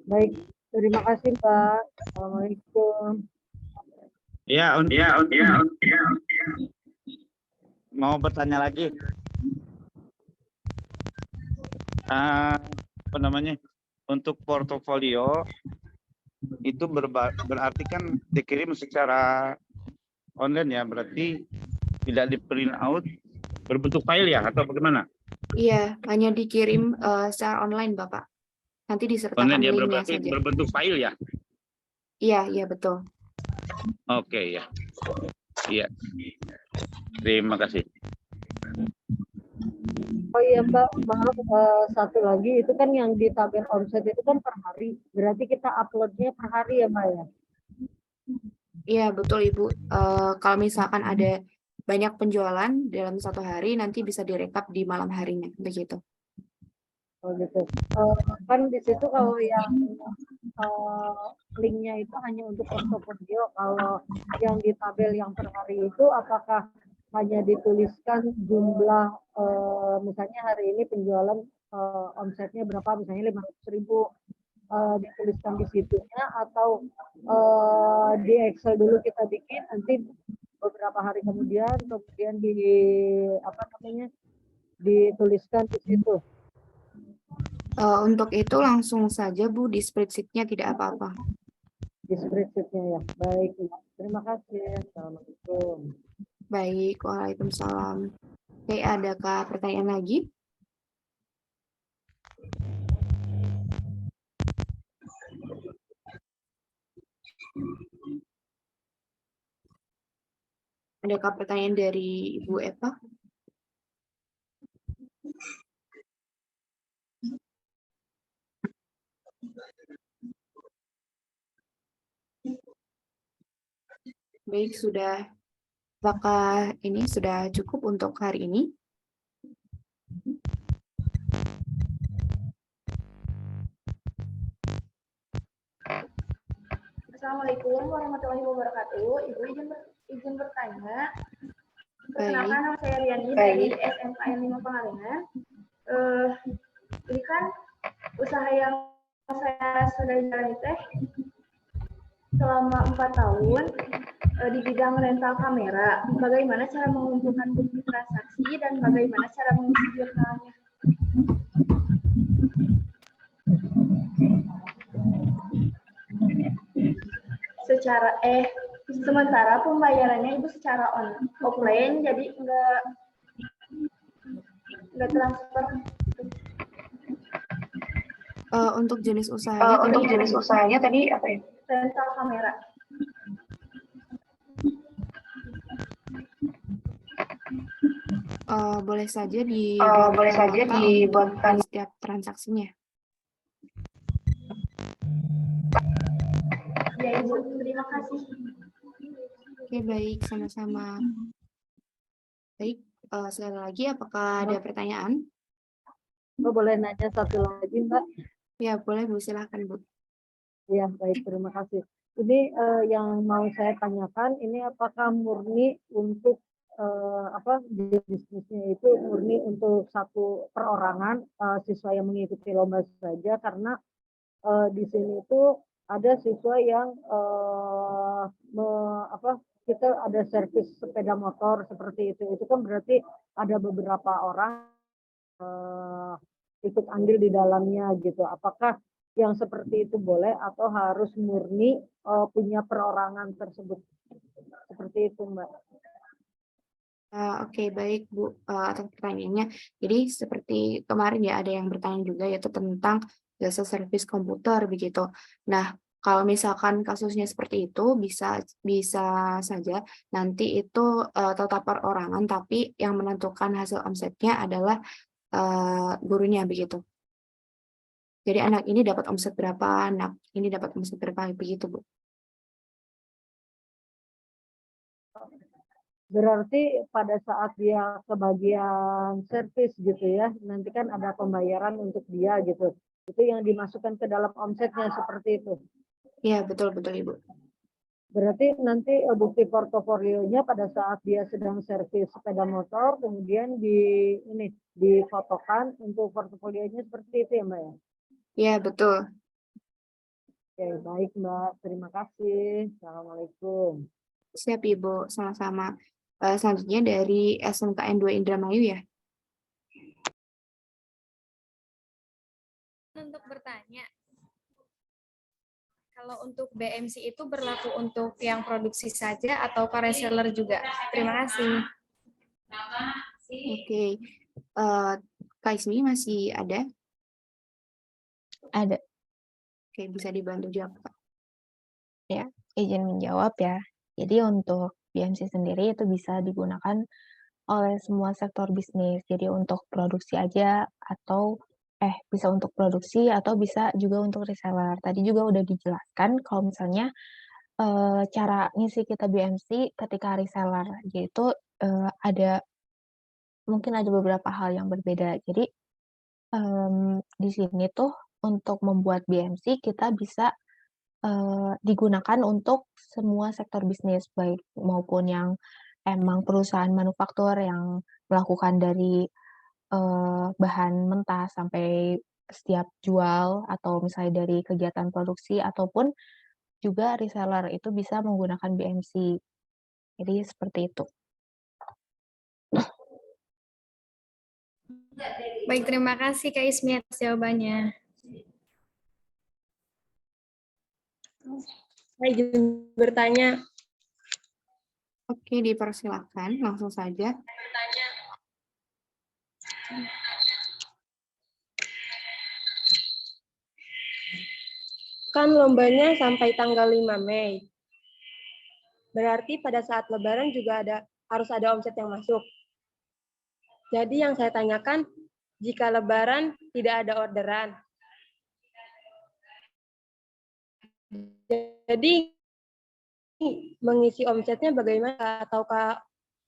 Baik. Terima kasih, Pak. Assalamualaikum. Ya, mau bertanya lagi. Apa namanya? Untuk portofolio itu berarti kan dikirim secara online ya, berarti tidak di print out berbentuk file ya atau bagaimana? Iya, hanya dikirim secara online, Bapak. Nanti disertakan Online ya, linknya berarti saja. berbentuk file ya? Iya, betul. Oke ya. Iya. Terima kasih. Oh iya Mbak, maaf satu lagi, itu kan yang di tabel omset itu kan per hari. Berarti kita uploadnya per hari ya Mbak ya? Iya, betul Ibu. Kalau misalkan ada banyak penjualan dalam satu hari, nanti bisa direkap di malam harinya, begitu. Oh gitu. Kan di situ kalau yang linknya itu hanya untuk portofolio, kalau yang di tabel yang per hari itu apakah hanya dituliskan jumlah, misalnya hari ini penjualan omsetnya berapa, misalnya 500.000, dituliskan di situnya, atau di Excel dulu kita bikin, nanti beberapa hari kemudian dituliskan di situ. Untuk itu langsung saja Bu, di spreadsheet-nya tidak apa-apa. Di spreadsheet-nya ya. Baik, terima kasih. Assalamualaikum. Baik, waalaikumsalam. Oke, adakah pertanyaan lagi? Adakah pertanyaan dari Ibu Eva? Baik, apakah ini sudah cukup untuk hari ini? Assalamualaikum warahmatullahi wabarakatuh. Ibu izin bertanya. Perkenalkan, nama saya Riani dari SMKN 5 Pangalengan. Ini kan usaha yang saya sudah jalani teh selama 4 tahun di bidang rental kamera. Bagaimana cara mengumpulkan bukti transaksi dan bagaimana cara mengisi jurnalnya? Sementara pembayarannya Ibu secara offline, jadi nggak transfer. Untuk jenis usahanya tadi apa ya? Rental kamera. Boleh saja dibuatkan setiap transaksinya. Ya Ibu, terima kasih. Oke, baik, sama-sama. Baik, sekali lagi, apakah ada pertanyaan? Boleh nanya satu lagi, Mbak? Ya, boleh Bu, silahkan Bu. Ya, baik, terima kasih. Ini yang mau saya tanyakan, ini apakah murni untuk bisnisnya itu murni untuk satu perorangan siswa yang mengikuti lomba saja, karena di sini itu ada siswa yang kita ada servis sepeda motor seperti itu kan berarti ada beberapa orang ikut andil di dalamnya gitu. Apakah yang seperti itu boleh atau harus murni punya perorangan tersebut? Seperti itu, Mbak. Oke, baik Bu, atas pertanyaannya. Jadi seperti kemarin ya ada yang bertanya juga yaitu tentang jasa servis komputer begitu. Nah, kalau misalkan kasusnya seperti itu bisa bisa saja nanti itu tetap perorangan tapi yang menentukan hasil omsetnya adalah gurunya begitu. Jadi anak ini dapat omset berapa, anak ini dapat omset berapa begitu Bu. Berarti pada saat dia kebagian servis gitu ya, nanti kan ada pembayaran untuk dia gitu. Itu yang dimasukkan ke dalam omsetnya seperti itu. Iya, betul betul Ibu. Berarti nanti bukti portofolionya pada saat dia sedang servis sepeda motor, kemudian difotokan untuk portofolionya seperti itu ya Mbak ya? Iya, betul. Oke, baik Mbak. Terima kasih. Assalamualaikum. Siap Ibu, sama-sama. Selanjutnya dari SMKN 2 Indramayu ya. Untuk bertanya, kalau untuk BMC itu berlaku untuk yang produksi saja atau reseller juga? Terima kasih. Oke, Kak Ismi masih ada? Ada. Oke, bisa dibantu jawab Kak. Ya, izin menjawab ya. Jadi untuk BMC sendiri itu bisa digunakan oleh semua sektor bisnis. Jadi untuk produksi aja atau bisa untuk produksi atau bisa juga untuk reseller. Tadi juga udah dijelaskan kalau misalnya cara ngisi kita BMC ketika reseller, yaitu mungkin ada beberapa hal yang berbeda. Jadi di sini tuh untuk membuat BMC kita bisa digunakan untuk semua sektor bisnis, baik maupun yang emang perusahaan manufaktur yang melakukan dari bahan mentah sampai setiap jual atau misalnya dari kegiatan produksi ataupun juga reseller itu bisa menggunakan BMC. Jadi seperti itu. Baik, terima kasih Kak Ismi atas jawabannya. Saya izin bertanya. Oke, dipersilakan langsung saja. Kan lombanya sampai tanggal 5 Mei. Berarti pada saat Lebaran juga harus ada omset yang masuk. Jadi yang saya tanyakan, jika Lebaran tidak ada orderan, jadi mengisi omsetnya bagaimana? Ataukah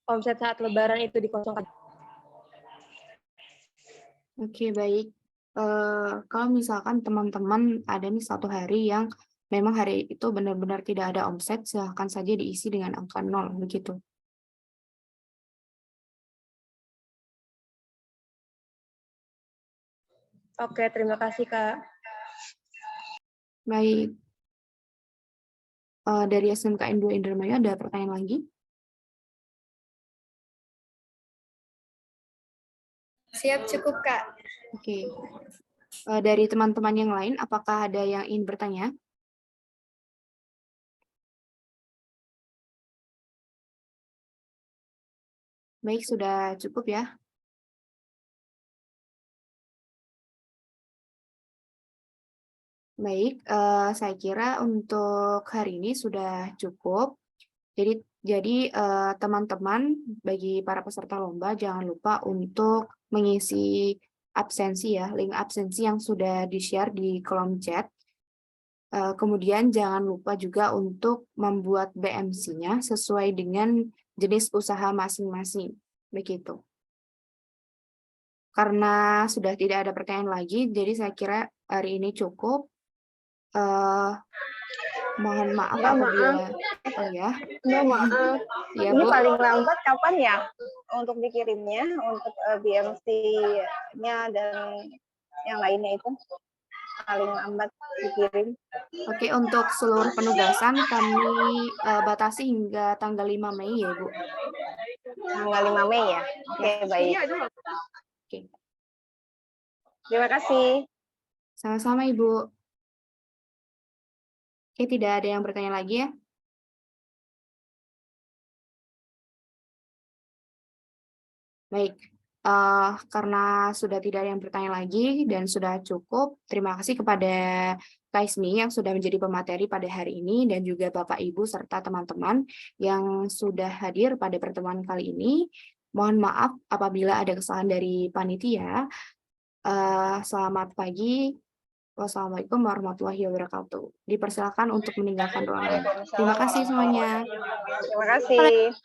omset saat Lebaran itu dikosongkan? Oke, baik. Kalau misalkan teman-teman ada nih satu hari yang memang hari itu benar-benar tidak ada omset, silahkan saja diisi dengan angka 0, begitu. Oke, terima kasih, Kak. Baik. Dari SMKN 2 Indramayu ada pertanyaan lagi? Siap, cukup Kak. Oke. Dari teman-teman yang lain, apakah ada yang ingin bertanya? Baik, sudah cukup ya. Baik, saya kira untuk hari ini sudah cukup. Jadi teman-teman bagi para peserta lomba jangan lupa untuk mengisi absensi ya, link absensi yang sudah di-share di kolom chat. Kemudian jangan lupa juga untuk membuat BMC-nya sesuai dengan jenis usaha masing-masing. Begitu. Karena sudah tidak ada pertanyaan lagi, jadi saya kira hari ini cukup. Mohon maaf apabila ya. Maaf. Ya, Ini Bu. paling lambat kapan ya untuk dikirimnya untuk BMC-nya dan yang lainnya itu paling lambat dikirim. Oke, untuk seluruh penugasan kami batasi hingga tanggal 5 Mei ya, Bu. Tanggal 5 Mei ya. Oke, baik. Oke. Terima kasih. Sama-sama, Ibu. Oke, tidak ada yang bertanya lagi ya? Baik, karena sudah tidak ada yang bertanya lagi dan sudah cukup, terima kasih kepada Kak Ismi yang sudah menjadi pemateri pada hari ini dan juga Bapak Ibu serta teman-teman yang sudah hadir pada pertemuan kali ini. Mohon maaf apabila ada kesalahan dari panitia. Selamat pagi. Wassalamualaikum warahmatullahi wabarakatuh. Dipersilakan untuk meninggalkan ruangan. Terima kasih semuanya. Terima kasih.